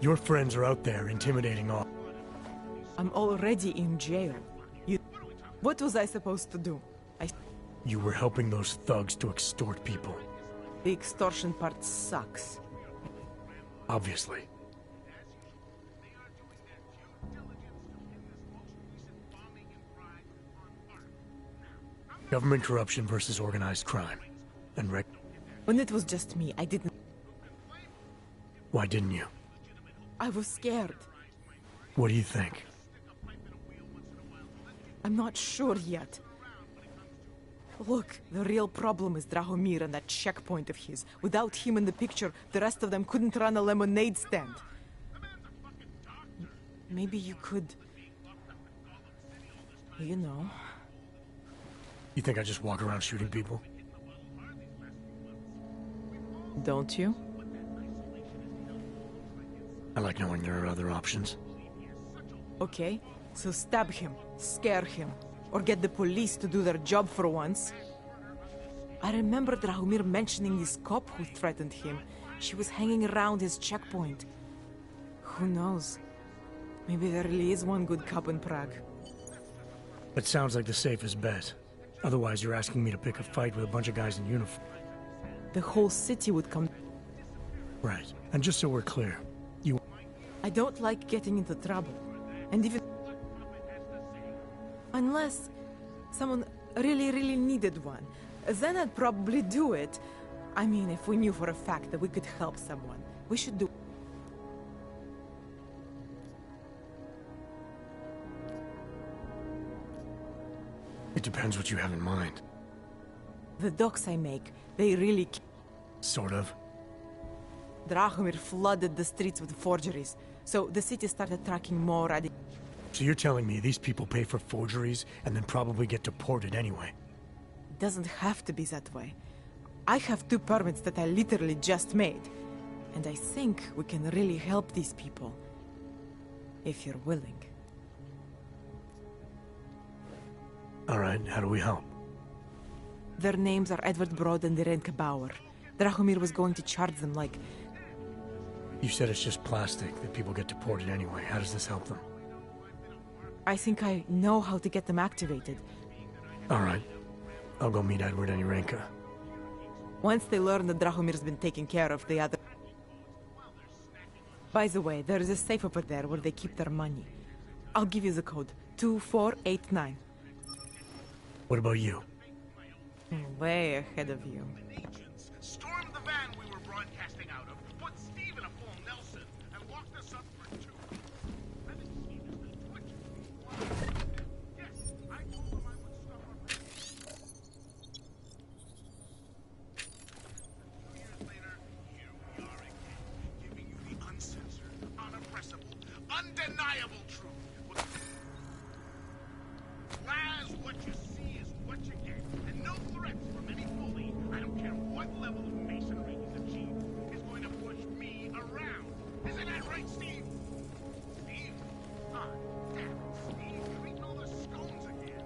Speaker 3: Your friends are out there intimidating all...
Speaker 12: I'm already in jail. What was I supposed to do?
Speaker 3: You were helping those thugs to extort people.
Speaker 12: The extortion part sucks.
Speaker 3: Obviously. Government corruption versus organized crime. And
Speaker 12: when it was just me, I didn't...
Speaker 3: Why didn't you?
Speaker 12: I was scared.
Speaker 3: What do you think?
Speaker 12: I'm not sure yet. Look, the real problem is Drahomir and that checkpoint of his. Without him in the picture, the rest of them couldn't run a lemonade stand. Maybe you could... You know...
Speaker 3: You think I just walk around shooting people?
Speaker 12: Don't you?
Speaker 3: I like knowing there are other options.
Speaker 12: Okay, so stab him, scare him, or get the police to do their job for once. I remember Drahomir mentioning this cop who threatened him. She was hanging around his checkpoint. Who knows? Maybe there really is one good cop in Prague.
Speaker 3: That sounds like the safest bet. Otherwise, you're asking me to pick a fight with a bunch of guys in uniform.
Speaker 12: The whole city would come...
Speaker 3: Right. And just so we're clear, you...
Speaker 12: I don't like getting into trouble. And even... Unless someone really needed one. Then I'd probably do it. I mean, if we knew for a fact that we could help someone, we should do...
Speaker 3: It depends what you have in mind.
Speaker 12: The docks I make, they really...
Speaker 3: Sort of.
Speaker 12: Drahomir flooded the streets with forgeries, so the city started tracking more
Speaker 3: So you're telling me these people pay for forgeries and then probably get deported anyway?
Speaker 12: It doesn't have to be that way. I have 2 permits that I literally just made. And I think we can really help these people. If you're willing.
Speaker 3: Alright, how do we help?
Speaker 12: Their names are Edward Broad and Irenka Bauer. Drahomir was going to charge them like...
Speaker 3: You said it's just plastic, that people get deported anyway. How does this help them?
Speaker 12: I think I know how to get them activated.
Speaker 3: Alright. I'll go meet Edward and Irenka.
Speaker 12: Once they learn that Drahomir's been taken care of, the other... By the way, there is a safe over there where they keep their money. I'll give you the code. 2489.
Speaker 3: What about you?
Speaker 12: Way ahead of you.
Speaker 2: Stormed the van we were broadcasting out of, put Steve in a full Nelson, and locked us up for 2 weeks. I think Steve has been twitching. Yes, I told him I would stop up. 2 years later, here we are again, giving you the uncensored, unoppressible, undeniable truth. Laz, what you see is what you get, and no threats from any bully, I don't care what level of masonry he's achieved, is going to push me around. Isn't that right, Steve? Steve? Ah, damn it, Steve, you're eating all the scones again.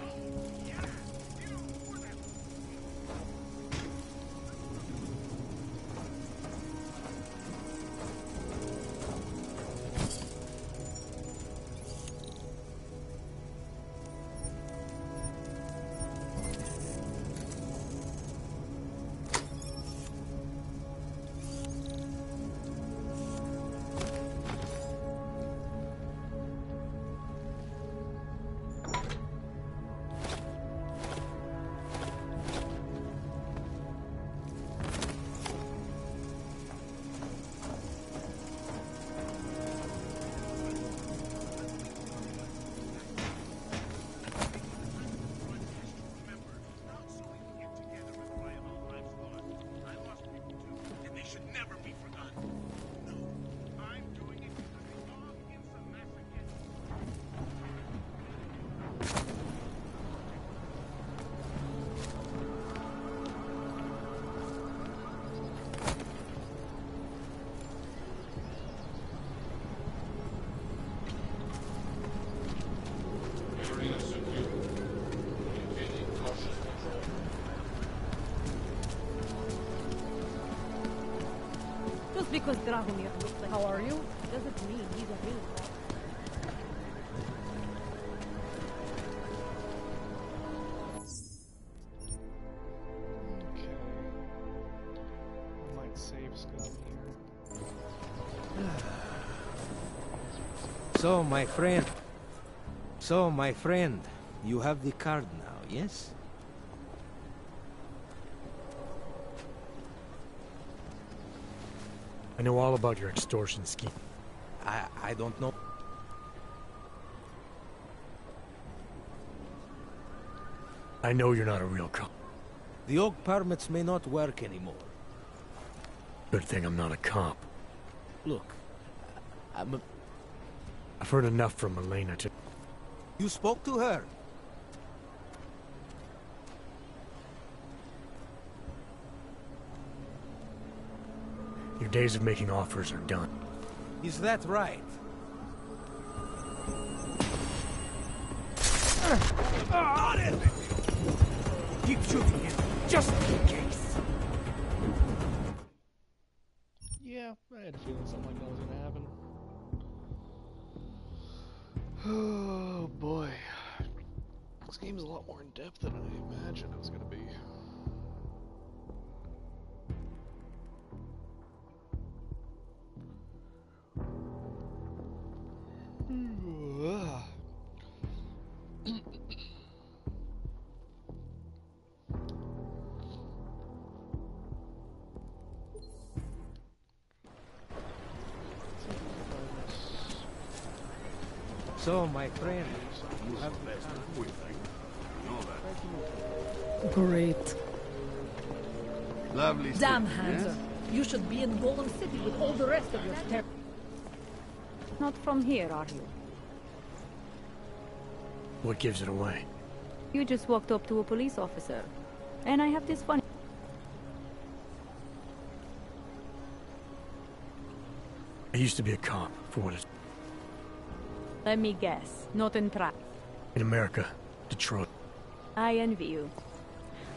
Speaker 2: Oh, yeah, you were that...
Speaker 13: Just because Drahomir looks like... How are you? Doesn't mean he's a real...
Speaker 1: Okay. I might save Scott here.
Speaker 14: So, my friend, you have the card now, yes?
Speaker 3: I know all about your extortion scheme.
Speaker 14: I don't know.
Speaker 3: I know you're not a real cop.
Speaker 14: The oak permits may not work anymore.
Speaker 3: Good thing I'm not a cop.
Speaker 14: Look,
Speaker 3: I've heard enough from Elena to...
Speaker 14: You spoke to her?
Speaker 3: Your days of making offers are done.
Speaker 14: Is that right?
Speaker 19: Got it! Keep shooting him, just in case.
Speaker 1: Yeah, I had a feeling something like that was gonna happen. Oh boy. This game's a lot more in depth than I imagined it was gonna be.
Speaker 14: So, my friend, you have the
Speaker 15: best of with you. Know that.
Speaker 11: Great.
Speaker 15: Lovely
Speaker 11: Damn
Speaker 15: stuff,
Speaker 11: handsome. You should be in Golem City with all the rest of your
Speaker 13: Not from here, are you?
Speaker 3: What gives it away?
Speaker 13: You just walked up to a police officer. And I have this funny...
Speaker 3: I used to be a cop, for what it's...
Speaker 13: Let me guess. Not in practice.
Speaker 3: In America, Detroit.
Speaker 13: I envy you.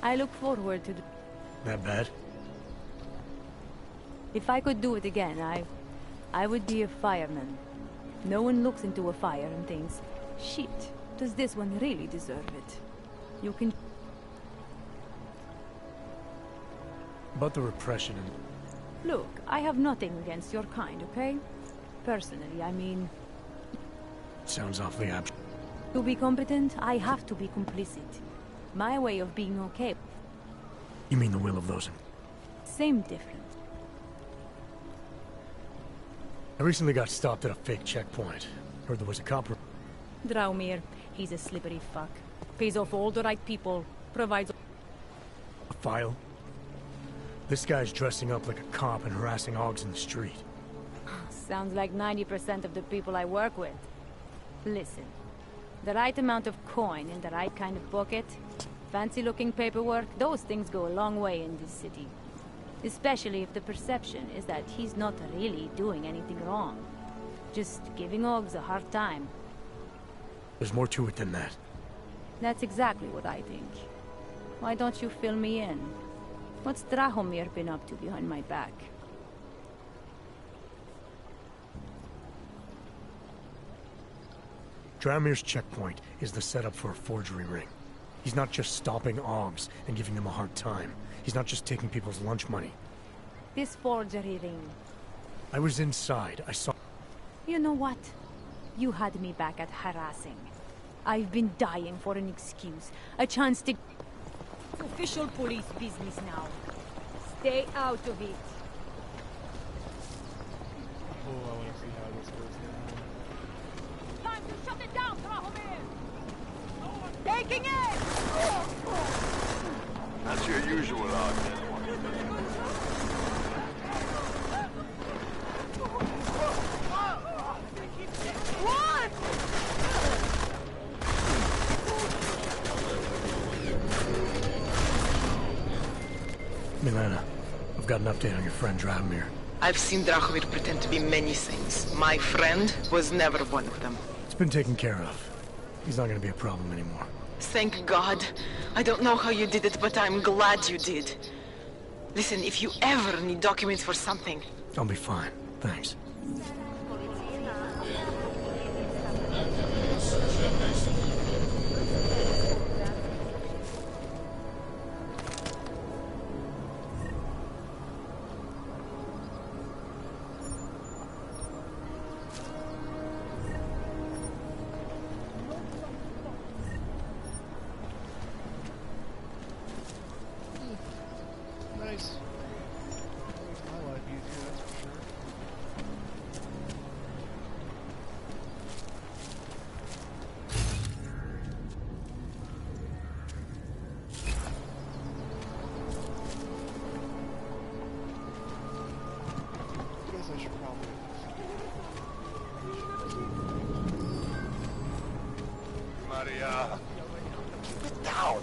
Speaker 13: I look forward to...
Speaker 3: That bad?
Speaker 13: If I could do it again, I would be a fireman. No one looks into a fire and thinks, shit, does this one really deserve it? You can...
Speaker 3: About the repression and...
Speaker 13: Look, I have nothing against your kind, okay? Personally, I mean...
Speaker 3: Sounds awfully abstract.
Speaker 13: To be competent, I have to be complicit. My way of being okay.
Speaker 3: You mean the will of those in...
Speaker 13: Same difference.
Speaker 3: I recently got stopped at a fake checkpoint. Heard there was a cop...
Speaker 13: Draumir, he's a slippery fuck. Pays off all the right people, provides...
Speaker 3: A file? This guy's dressing up like a cop and harassing Augs in the street.
Speaker 13: Sounds like 90% of the people I work with. Listen, the right amount of coin in the right kind of pocket, fancy-looking paperwork, those things go a long way in this city. Especially if the perception is that he's not really doing anything wrong. Just giving Augs a hard time.
Speaker 3: There's more to it than that.
Speaker 13: That's exactly what I think. Why don't you fill me in? What's Drahomir been up to behind my back?
Speaker 3: Draumir's checkpoint is the setup for a forgery ring. He's not just stopping Augs and giving them a hard time. He's not just taking people's lunch money.
Speaker 13: This forgery ring.
Speaker 3: I was inside. I saw...
Speaker 13: You know what? You had me back at harassing. I've been dying for an excuse. A chance to... Official police business now. Stay out of it.
Speaker 1: Oh, I want to see how this goes now.
Speaker 13: Time to shut it down, Drahomir! Taking it!
Speaker 7: That's your usual argument.
Speaker 13: What?
Speaker 3: Milena, I've got an update on your friend Drahomir.
Speaker 12: I've seen Drahomir pretend to be many things. My friend was never one of them.
Speaker 3: It's been taken care of. He's not going to be a problem anymore.
Speaker 12: Thank God. I don't know how you did it, but I'm glad you did. Listen, if you ever need documents for something...
Speaker 3: I'll be fine. Thanks.
Speaker 1: Nice. Makes my life easier, that's for sure. Guess I should probably...
Speaker 7: Maria! Get down!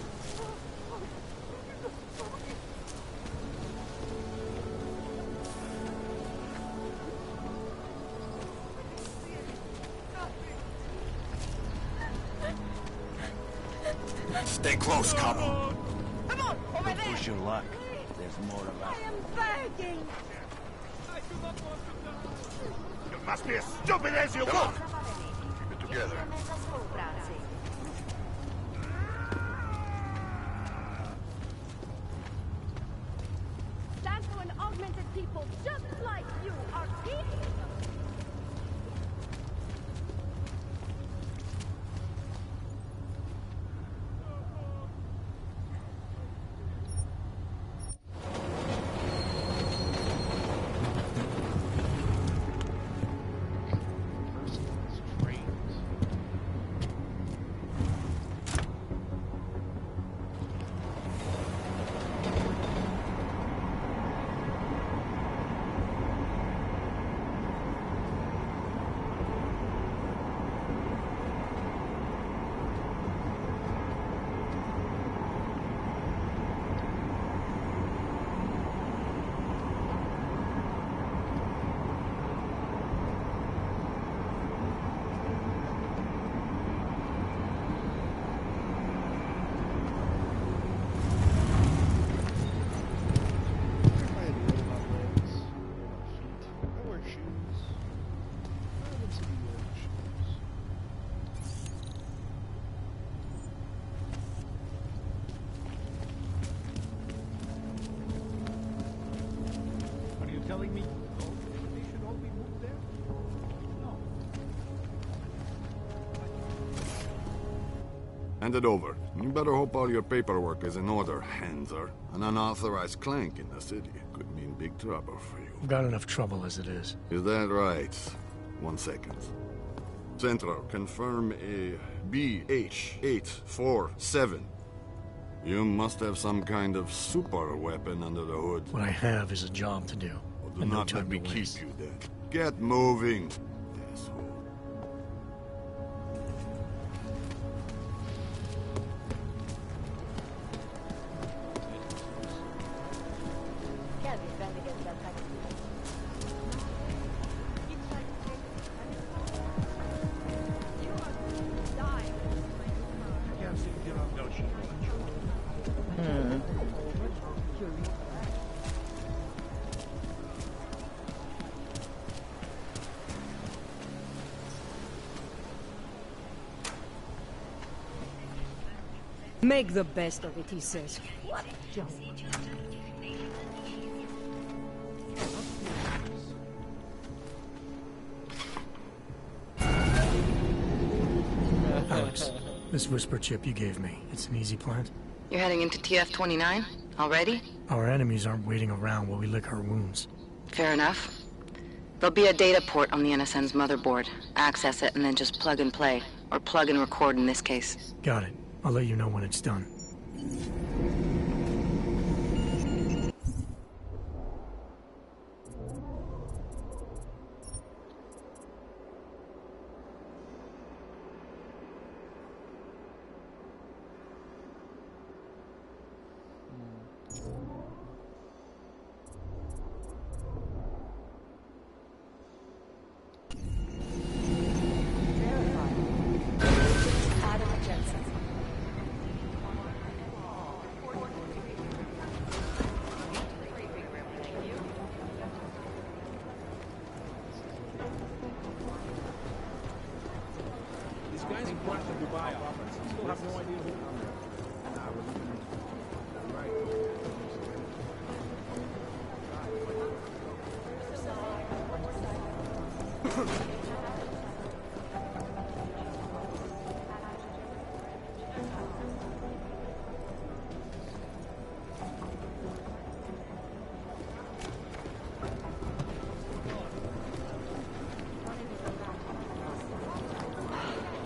Speaker 7: Stay close, Cabo.
Speaker 22: Come on, over there!
Speaker 20: Push your luck. There's more of us.
Speaker 22: Begging!
Speaker 7: You must be as stupid as you look! Keep it together.
Speaker 21: Stand for an augmented people just like you are people.
Speaker 1: tell
Speaker 18: Hand it over. You better hope all your paperwork is in order, Hanser. An unauthorized clank in the city could mean big trouble for you.
Speaker 3: We've got enough trouble as it is.
Speaker 18: Is that right? 1 second. Central, confirm a BH-847. You must have some kind of super weapon under the hood.
Speaker 3: What I have is a job to do.
Speaker 18: Well, do
Speaker 3: and no
Speaker 18: not
Speaker 3: time
Speaker 18: let me
Speaker 3: to
Speaker 18: keep
Speaker 3: waste.
Speaker 18: you then. Get moving, asshole.
Speaker 11: Make the best of it, he says. What?
Speaker 3: Alex, this whisper chip you gave me, it's an easy plant?
Speaker 4: You're heading into TF-29? Already?
Speaker 3: Our enemies aren't waiting around while we lick our wounds.
Speaker 4: Fair enough. There'll be a data port on the NSN's motherboard. Access it and then just plug and play. Or plug and record in this case.
Speaker 3: Got it. I'll let you know when it's done.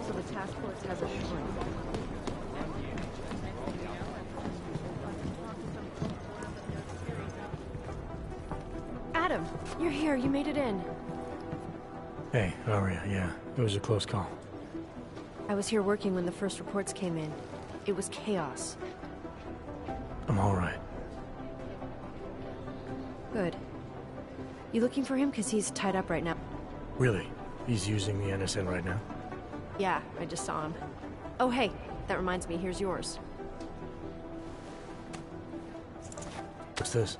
Speaker 11: So the task force has a shrink.
Speaker 16: Adam, you're here. You made it in.
Speaker 3: Hey, Aria, yeah. It was a close call.
Speaker 16: I was here working when the first reports came in. It was chaos.
Speaker 3: I'm alright.
Speaker 16: Good. You looking for him? Because he's tied up right now.
Speaker 3: Really? He's using the NSN right now?
Speaker 16: Yeah, I just saw him. Oh, hey, that reminds me. Here's yours.
Speaker 3: What's this?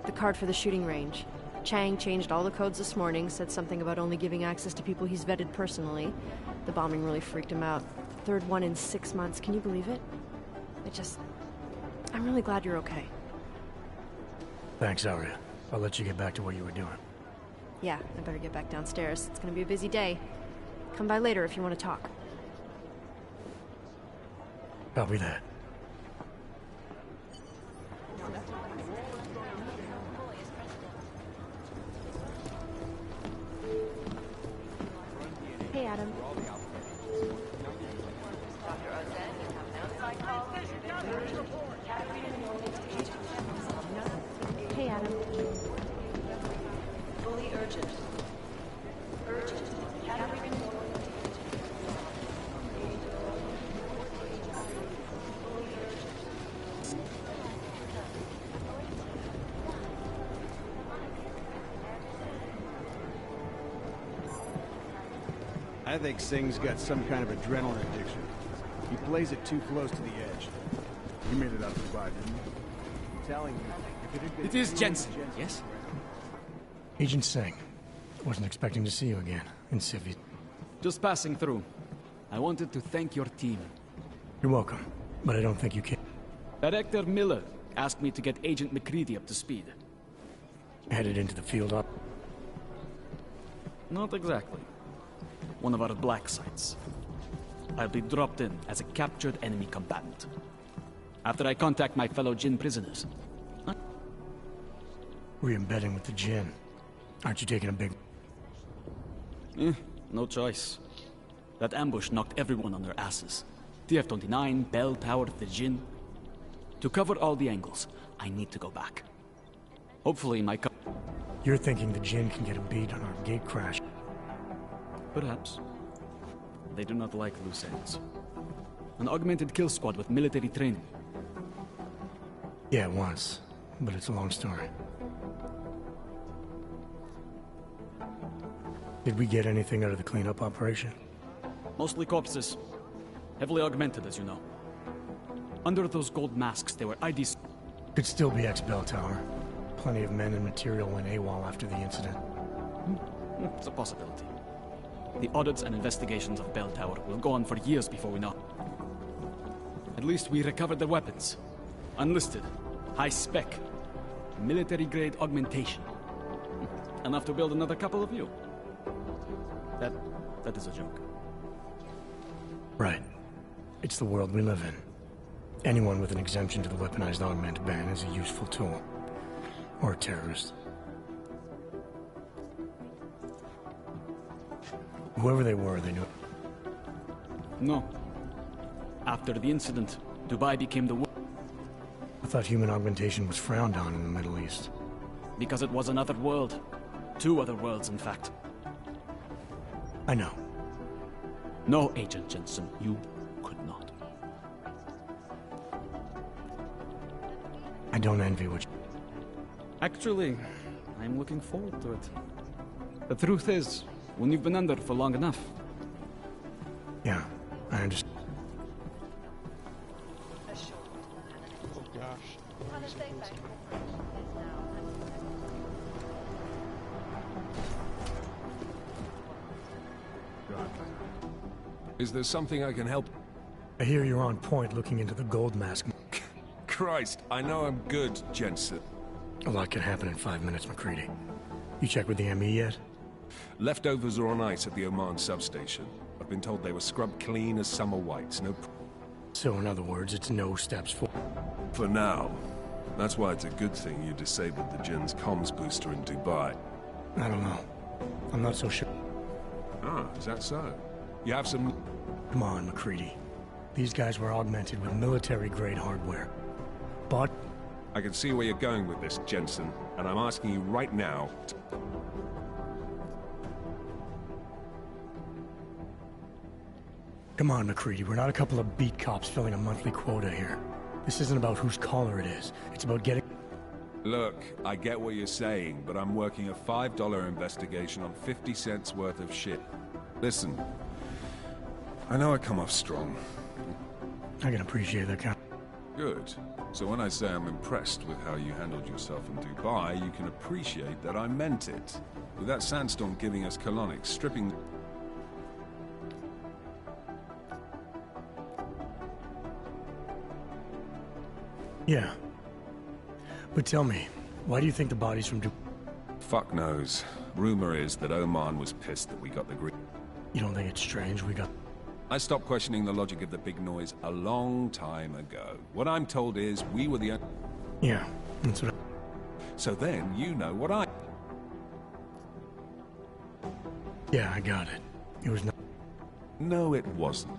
Speaker 16: The card for the shooting range. Chang changed all the codes this morning, said something about only giving access to people he's vetted personally. The bombing really freaked him out. Third one in 6 months. Can you believe it? I'm really glad you're okay.
Speaker 3: Thanks, Aria. I'll let you get back to what you were doing.
Speaker 16: Yeah, I better get back downstairs. It's gonna be a busy day. Come by later if you want to talk.
Speaker 3: Copy that.
Speaker 16: Hey, Adam. Hey, Adam.
Speaker 17: Fully urgent. Urgent.
Speaker 23: I think Singh's got some kind of adrenaline addiction. He plays it too close to the edge. You made it out alive, didn't you? I'm telling you, if it had been...
Speaker 19: It is Jensen, yes?
Speaker 3: Agent Singh. Wasn't expecting to see you again in Civvy.
Speaker 19: Just passing through. I wanted to thank your team.
Speaker 3: You're welcome, but I don't think you can.
Speaker 19: Director Miller asked me to get Agent McCready up to speed.
Speaker 3: Headed into the field up?
Speaker 19: Not exactly. One of our black sites.
Speaker 6: I'll be dropped in as a captured enemy combatant. After I contact my fellow Jinn prisoners.
Speaker 3: Re-embedding with the Jinn. Aren't you taking a big...
Speaker 6: No choice. That ambush knocked everyone on their asses. TF-29, Bell Tower, the Jinn. To cover all the angles, I need to go back. Hopefully my
Speaker 3: You're thinking the Jinn can get a beat on our gate crash?
Speaker 6: Perhaps. They do not like loose ends. An augmented kill squad with military training.
Speaker 3: Yeah, once. But it's a long story. Did we get anything out of the cleanup operation?
Speaker 6: Mostly corpses. Heavily augmented, as you know. Under those gold masks, there were IDs.
Speaker 3: Could still be ex-Bell Tower. Plenty of men and material went AWOL after the incident.
Speaker 6: It's a possibility. The audits and investigations of Bell Tower will go on for years before we know. At least we recovered their weapons. Unlisted. High spec. Military-grade augmentation. Enough to build another couple of you. That is a joke.
Speaker 3: Right. It's the world we live in. Anyone with an exemption to the weaponized augment ban is a useful tool. Or a terrorist. Whoever they were, they knew.
Speaker 6: No. After the incident, Dubai became the world.
Speaker 3: I thought human augmentation was frowned on in the Middle East.
Speaker 6: Because it was another world. 2 other worlds, in fact.
Speaker 3: I know.
Speaker 6: No, Agent Jensen, you could not.
Speaker 3: I don't envy what you...
Speaker 6: Actually, I'm looking forward to it. The truth is, when you've been under for long enough...
Speaker 3: Yeah, I understand.
Speaker 1: Oh gosh.
Speaker 15: Is there something I can help?
Speaker 3: I hear you're on point looking into the gold mask.
Speaker 15: Christ, I know I'm good, Jensen.
Speaker 3: A lot can happen in 5 minutes, McCready. You checked with the ME yet?
Speaker 15: Leftovers are on ice at the Oman substation. I've been told they were scrubbed clean as summer whites,
Speaker 3: So in other words, it's no steps forward.
Speaker 15: For now. That's why it's a good thing you disabled the Jinn's comms booster in Dubai.
Speaker 3: I don't know. I'm not so sure.
Speaker 15: Ah, is that so? You have some...
Speaker 3: Come on, McCready. These guys were augmented with military-grade hardware. But...
Speaker 15: I can see where you're going with this, Jensen, and I'm asking you right now to...
Speaker 3: Come on, McCready. We're not a couple of beat cops filling a monthly quota here. This isn't about whose collar it is. It's about getting...
Speaker 15: Look, I get what you're saying, but I'm working a $5 investigation on 50 cents worth of shit. Listen, I know I come off strong.
Speaker 3: I can appreciate that kind.
Speaker 15: Good. So when I say I'm impressed with how you handled yourself in Dubai, you can appreciate that I meant it. With that sandstorm giving us colonics, stripping...
Speaker 3: Yeah. But tell me, why do you think the bodies from Dubai...
Speaker 15: Fuck knows. Rumor is that Oman was pissed that we got the green.
Speaker 3: You don't think it's strange we got...
Speaker 15: I stopped questioning the logic of the big noise a long time ago. What I'm told is we were the...
Speaker 3: Yeah, that's what
Speaker 15: So then you know what I...
Speaker 3: Yeah, I got it. It was not...
Speaker 15: No, it wasn't.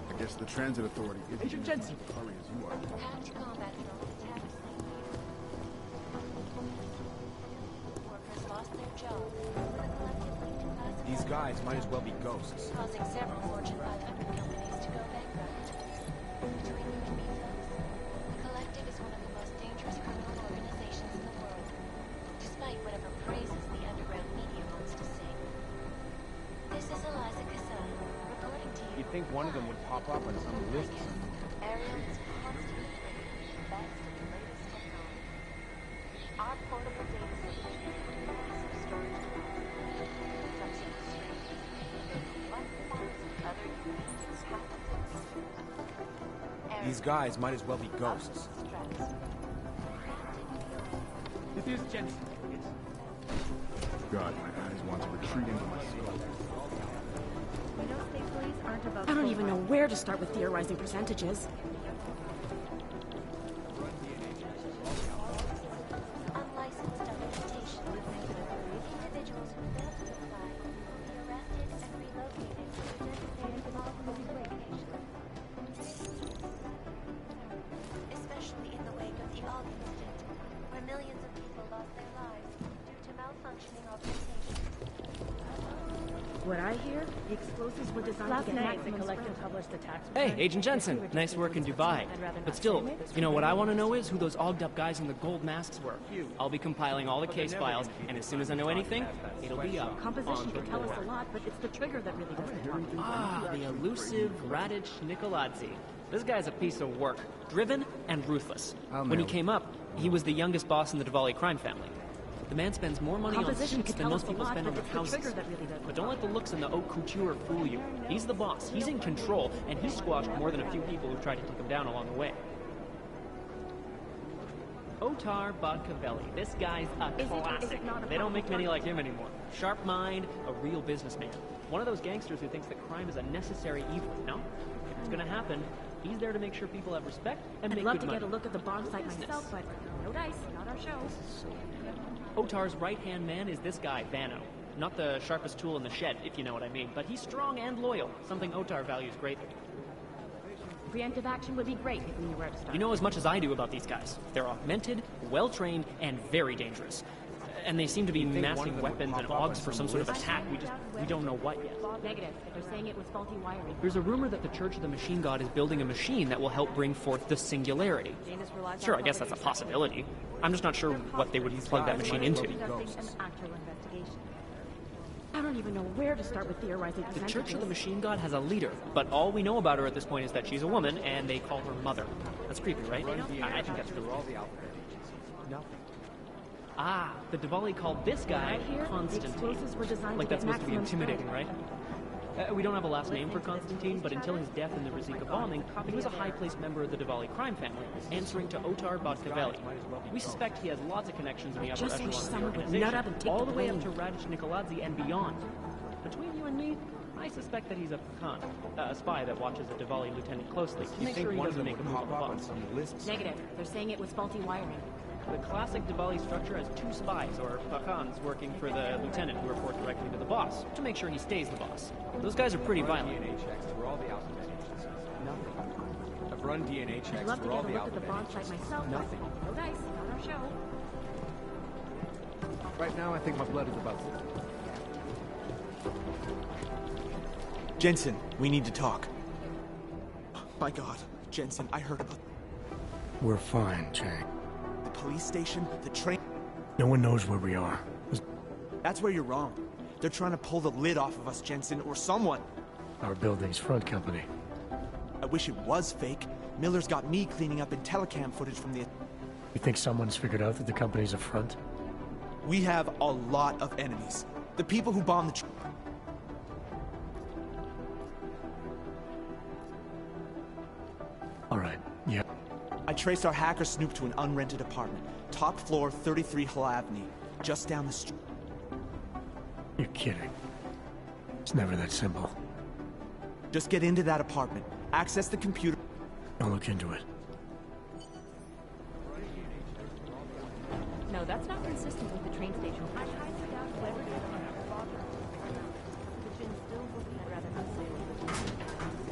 Speaker 23: I guess the transit authority isn't
Speaker 19: Agent Jensen.
Speaker 23: as hurry as you are.
Speaker 14: These guys might as well be ghosts.
Speaker 17: Causing several Fortune 500 companies to go bankrupt. Between you and me, the Collective is one of the most dangerous criminal organizations in the world, despite whatever praises the underground media wants to sing. This is Eliza Casal, reporting to you.
Speaker 14: You'd think one of them would pop up on some list.
Speaker 17: Ariel is constantly upgrading thanks to the latest technology. Our portable data center is massive storage from streams, 1,000 other units happen.
Speaker 14: These guys might as well be ghosts.
Speaker 19: This is Jensen.
Speaker 23: God, my eyes want to retreat into my skull.
Speaker 5: I don't even know where to start with theorizing percentages.
Speaker 17: Unlicensed documentation would make it approve individuals who fail to comply will be arrested and relocated to a designated non-COVID location. Especially in the wake of the Og incident, where millions of people lost their lives due to malfunctioning augmentation.
Speaker 5: What I hear, the explosives were designed
Speaker 8: Last
Speaker 5: to get
Speaker 8: night, the
Speaker 5: maximum
Speaker 8: collector
Speaker 5: spread.
Speaker 8: published the tax
Speaker 10: Hey,
Speaker 8: return.
Speaker 10: Agent Jensen. Nice work in Dubai. But still, you know what I want to know is who those ogged up guys in the gold masks were. I'll be compiling all the case files, and as soon as I know anything, it'll be up
Speaker 5: Composition
Speaker 10: on the
Speaker 5: can tell us a
Speaker 10: board.
Speaker 5: lot, but it's the trigger that really does the talking.
Speaker 10: Ah, the elusive Radic Nikoladze. This guy's a piece of work. Driven and ruthless. When he came up, he was the youngest boss in the Diwali crime family. The man spends more money on
Speaker 5: Composition
Speaker 10: suits
Speaker 5: can
Speaker 10: than
Speaker 5: tell
Speaker 10: most
Speaker 5: us a
Speaker 10: people
Speaker 5: lot,
Speaker 10: spend on
Speaker 5: but
Speaker 10: their
Speaker 5: it's the
Speaker 10: houses.
Speaker 5: trigger that really does the
Speaker 10: But don't let the
Speaker 5: talking.
Speaker 10: looks and the haute couture fool you. He's the boss. He's in control, and he squashed more than a few people who tried to take him down along the way. Otar Bodkavelli. This guy's a classic. They don't make many like him anymore. Sharp mind, a real businessman. One of those gangsters who thinks that crime is a necessary evil. No? If it's gonna happen, he's there to make sure people have respect and
Speaker 5: I'd
Speaker 10: make
Speaker 5: love
Speaker 10: good
Speaker 5: to
Speaker 10: money.
Speaker 5: get a look at the bomb site
Speaker 10: Business.
Speaker 5: myself, but no dice, not our show.
Speaker 10: Otar's right-hand man is this guy, Vano. Not the sharpest tool in the shed, if you know what I mean, but he's strong and loyal, something Otar values greatly.
Speaker 5: Preemptive action would be great if we knew where to start.
Speaker 10: You know as much as I do about these guys. They're augmented, well-trained, and very dangerous. And they seem to be massive weapons and augs for some sort of attack. We don't know what yet.
Speaker 5: Negative. They're saying it was faulty wiring.
Speaker 10: There's a rumor that the Church of the Machine God is building a machine that will help bring forth the Singularity. Sure, I guess that's a possibility. I'm just not sure what they would plug that machine into.
Speaker 5: I don't even know where to start with theorizing
Speaker 10: The
Speaker 5: percentages.
Speaker 10: Church of the Machine God has a leader, but all we know about her at this point is that she's a woman, and they call her Mother. That's creepy, right? I think that's really creepy. Ah, the Diwali called this guy Constantine. Like that's supposed to be intimidating, right? We don't have a last name for Constantine, but until his death in the Rizika bombing, he was a high-placed member of the Diwali crime family, answering to Otar Bodkavelli. We suspect he has lots of connections in the upper
Speaker 5: Just wish
Speaker 10: echelons of the
Speaker 5: someone would nut up and
Speaker 10: organization,
Speaker 5: take
Speaker 10: all
Speaker 5: the
Speaker 10: the way up
Speaker 5: blame.
Speaker 10: to Radic Nikoladze and beyond. Between you and me, I suspect that he's a pecan, a spy that watches a Diwali lieutenant closely to make sure he doesn't make a move on the boss.
Speaker 5: Negative. They're saying it was faulty wiring.
Speaker 10: The classic Diwali structure has two spies, or pekans, working for the lieutenant who report directly to the boss, to make sure he stays the boss. Those guys are pretty violent.
Speaker 15: I've run DNA checks
Speaker 5: I'd love to
Speaker 15: for
Speaker 5: get
Speaker 15: all
Speaker 5: a
Speaker 15: the
Speaker 5: look at the
Speaker 15: alphabet
Speaker 5: bomb site
Speaker 15: agencies.
Speaker 5: myself,
Speaker 15: Nothing.
Speaker 5: but no dice, not our show.
Speaker 23: Right now, I think my blood is about to... Jensen, we need to talk. My God, Jensen, I heard about
Speaker 3: We're fine, Chang.
Speaker 23: the police station, the train...
Speaker 3: No one knows where we are.
Speaker 23: That's where you're wrong. They're trying to pull the lid off of us, Jensen, or someone.
Speaker 3: Our building's front company.
Speaker 23: I wish it was fake. Miller's got me cleaning up in telecam footage from the...
Speaker 3: You think someone's figured out that the company's a front?
Speaker 23: We have a lot of enemies. The people who bombed the...
Speaker 3: All right, yeah.
Speaker 23: I traced our hacker snoop to an unrented apartment. Top floor, 33 Halavni. Just down the street.
Speaker 3: You're kidding. It's never that simple.
Speaker 23: Just get into that apartment. Access the computer.
Speaker 3: I'll look into it.
Speaker 5: No, that's not consistent with the train station. I highly doubt whoever did it. The gin's still looking. I'd rather not say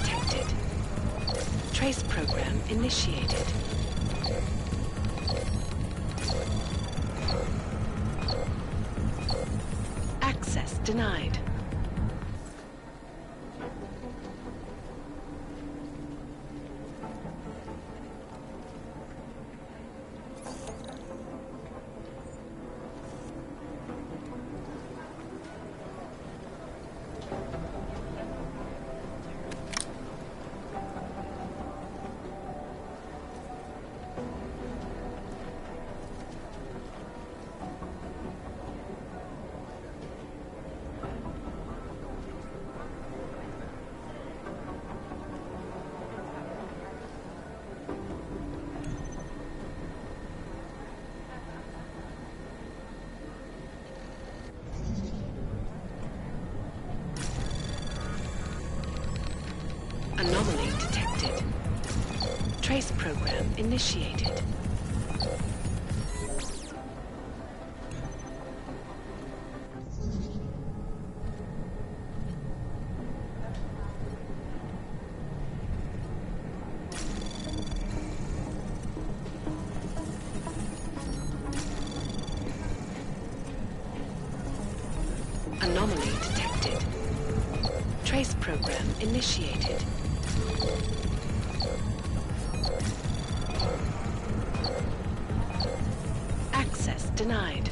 Speaker 4: detected. Trace program initiated. Access denied. Anomaly detected. Trace program initiated. Anomaly detected. Trace program initiated. Access denied.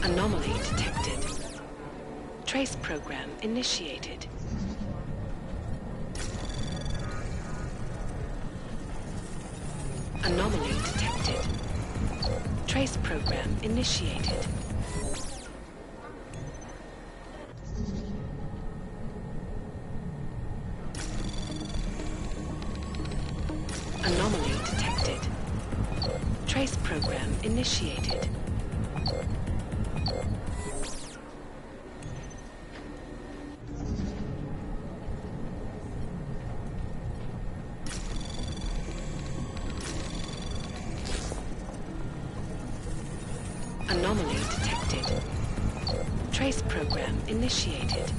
Speaker 4: Anomaly detected. Trace program initiated. Anomaly detected. Trace program initiated. Anomaly detected. Trace program initiated. Anomaly detected. Trace program initiated.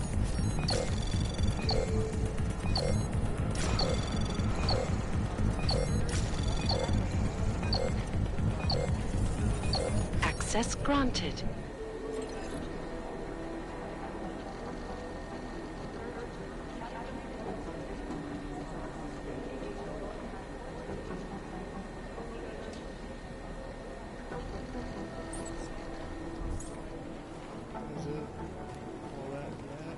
Speaker 4: Access granted.
Speaker 1: Is it? All that and that?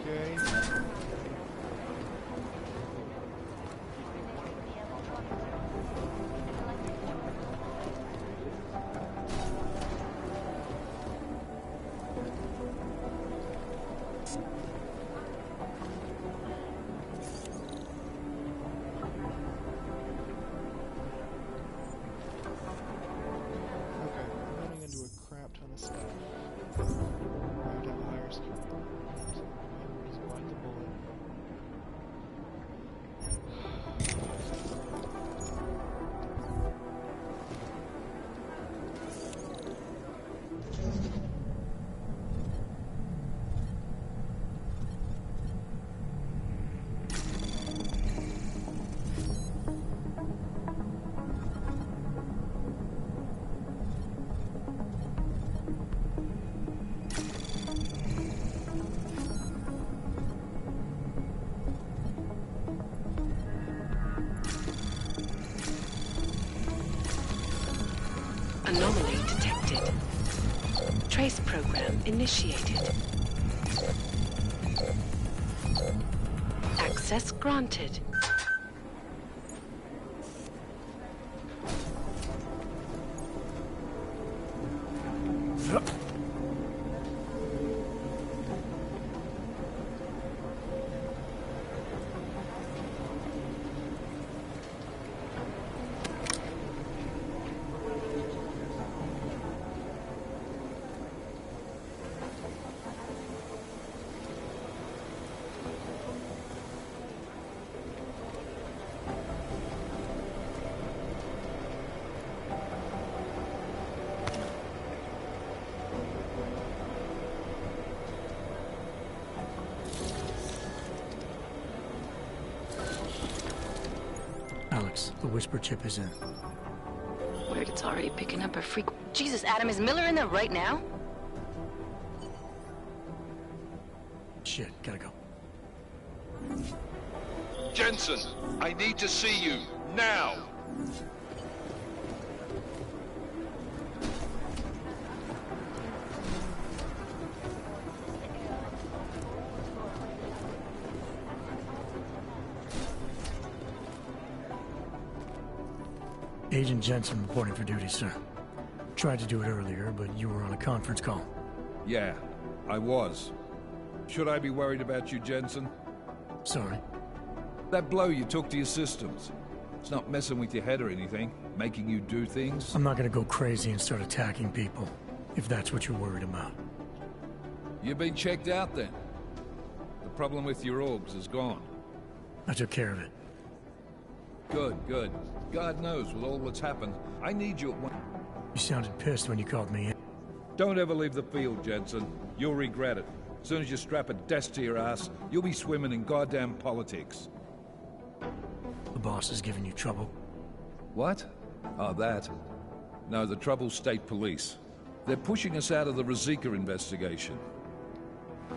Speaker 1: Okay. Okay, I'm running into a crap ton of stuff. I have to have a higher security. So we'll just bite the bullet.
Speaker 4: initiated. Access granted.
Speaker 3: Alex, the whisper chip is in.
Speaker 4: Weird, it's already picking up a freak. Jesus, Adam, is Miller in there right now?
Speaker 3: Shit, gotta go.
Speaker 7: Jensen, I need to see you, now!
Speaker 3: Agent Jensen reporting for duty, sir. Tried to do it earlier, but you were on a conference call.
Speaker 7: Yeah, I was. Should I be worried about you, Jensen?
Speaker 3: Sorry.
Speaker 7: That blow you took to your systems. It's not messing with your head or anything, making you do things.
Speaker 3: I'm not gonna go crazy and start attacking people, if that's what you're worried about.
Speaker 7: You've been checked out then. The problem with your orbs is gone.
Speaker 3: I took care of it.
Speaker 7: Good, good. God knows with all that's happened, I need you at one...
Speaker 3: You sounded pissed when you called me in.
Speaker 7: Don't ever leave the field, Jensen. You'll regret it. As soon as you strap a desk to your ass, you'll be swimming in goddamn politics.
Speaker 3: The boss is giving you trouble.
Speaker 7: What? Oh, that. No, the trouble's state police. They're pushing us out of the Ruzicka investigation.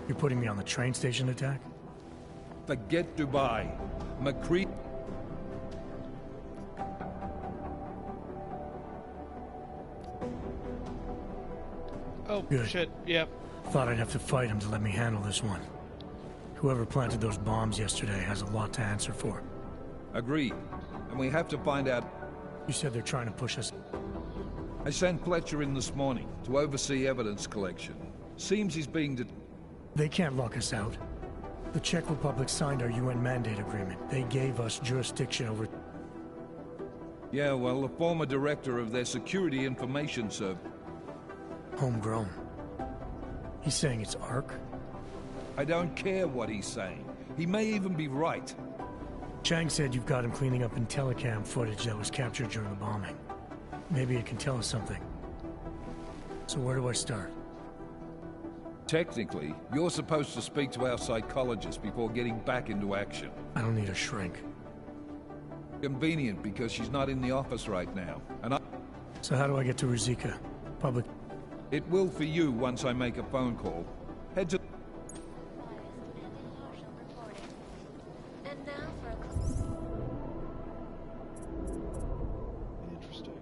Speaker 3: You're putting me on the train station attack?
Speaker 7: Forget Dubai. McCree...
Speaker 1: Oh,
Speaker 3: good.
Speaker 1: Shit, yep.
Speaker 3: Thought I'd have to fight him to let me handle this one. Whoever planted those bombs yesterday has a lot to answer for.
Speaker 7: Agreed. And we have to find out...
Speaker 3: You said they're trying to push us...
Speaker 7: I sent Fletcher in this morning to oversee evidence collection. Seems he's being...
Speaker 3: They can't lock us out. The Czech Republic signed our UN mandate agreement. They gave us jurisdiction over...
Speaker 7: Yeah, well, the former director of their Security Information Service...
Speaker 3: Homegrown. He's saying it's ARC?
Speaker 7: I don't care what he's saying. He may even be right.
Speaker 3: Chang said you've got him cleaning up Intellicam footage that was captured during the bombing. Maybe it can tell us something. So where do I start?
Speaker 7: Technically, you're supposed to speak to our psychologist before getting back into action.
Speaker 3: I don't need a shrink.
Speaker 7: Convenient, because she's not in the office right now, and I...
Speaker 3: So how do I get to Ruzicka? Public...
Speaker 7: It will for you once I make a phone call. Head to...
Speaker 1: Interesting.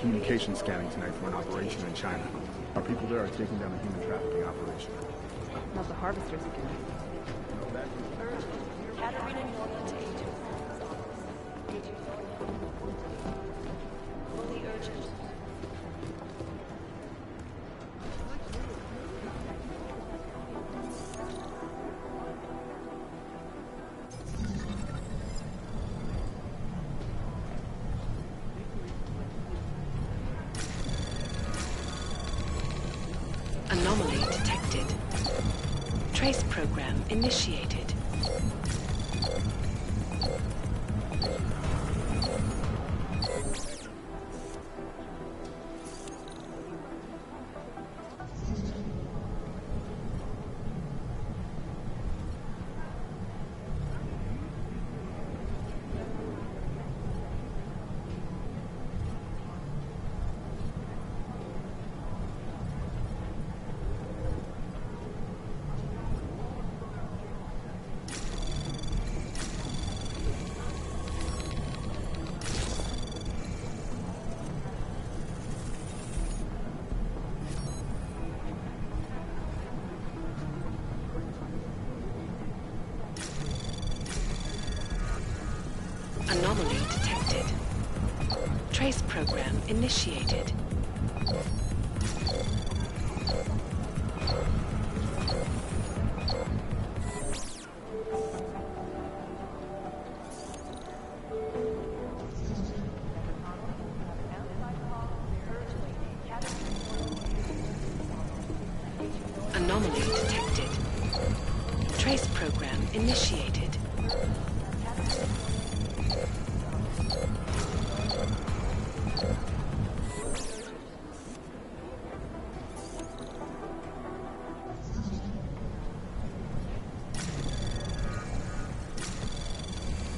Speaker 23: communication scanning tonight for an operation in China. Our people there are taking down a human trafficking operation.
Speaker 5: Not the harvesters again.
Speaker 4: Anomaly detected. Trace program initiated. Anomaly detected. Trace program initiated. Anomaly detected. Trace program initiated.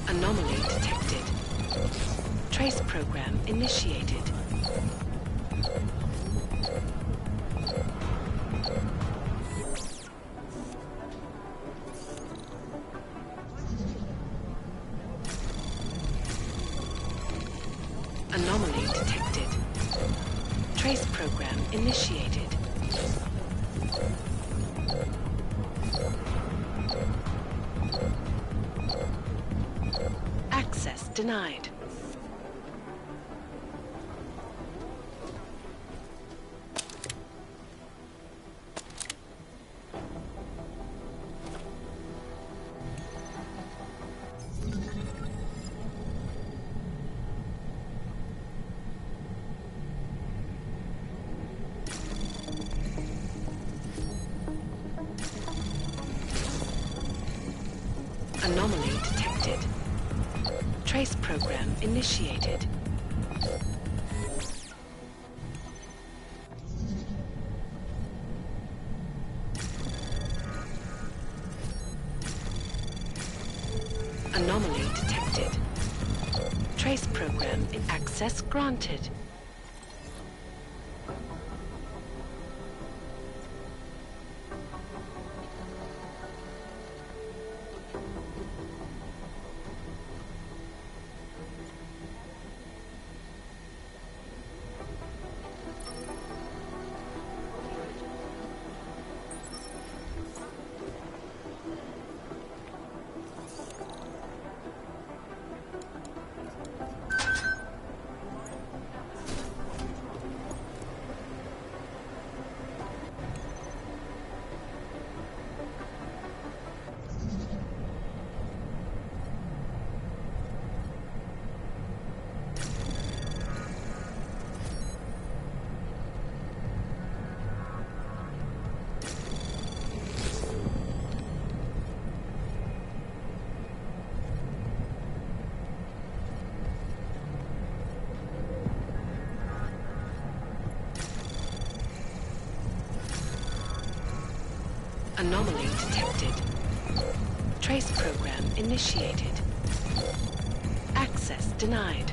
Speaker 4: Anomaly detected. Trace program initiated. Anomaly detected. Trace program initiated. Access denied. Anomaly detected. Trace program initiated. Anomaly detected. Trace program in access granted. Anomaly detected. Trace program initiated. Access denied.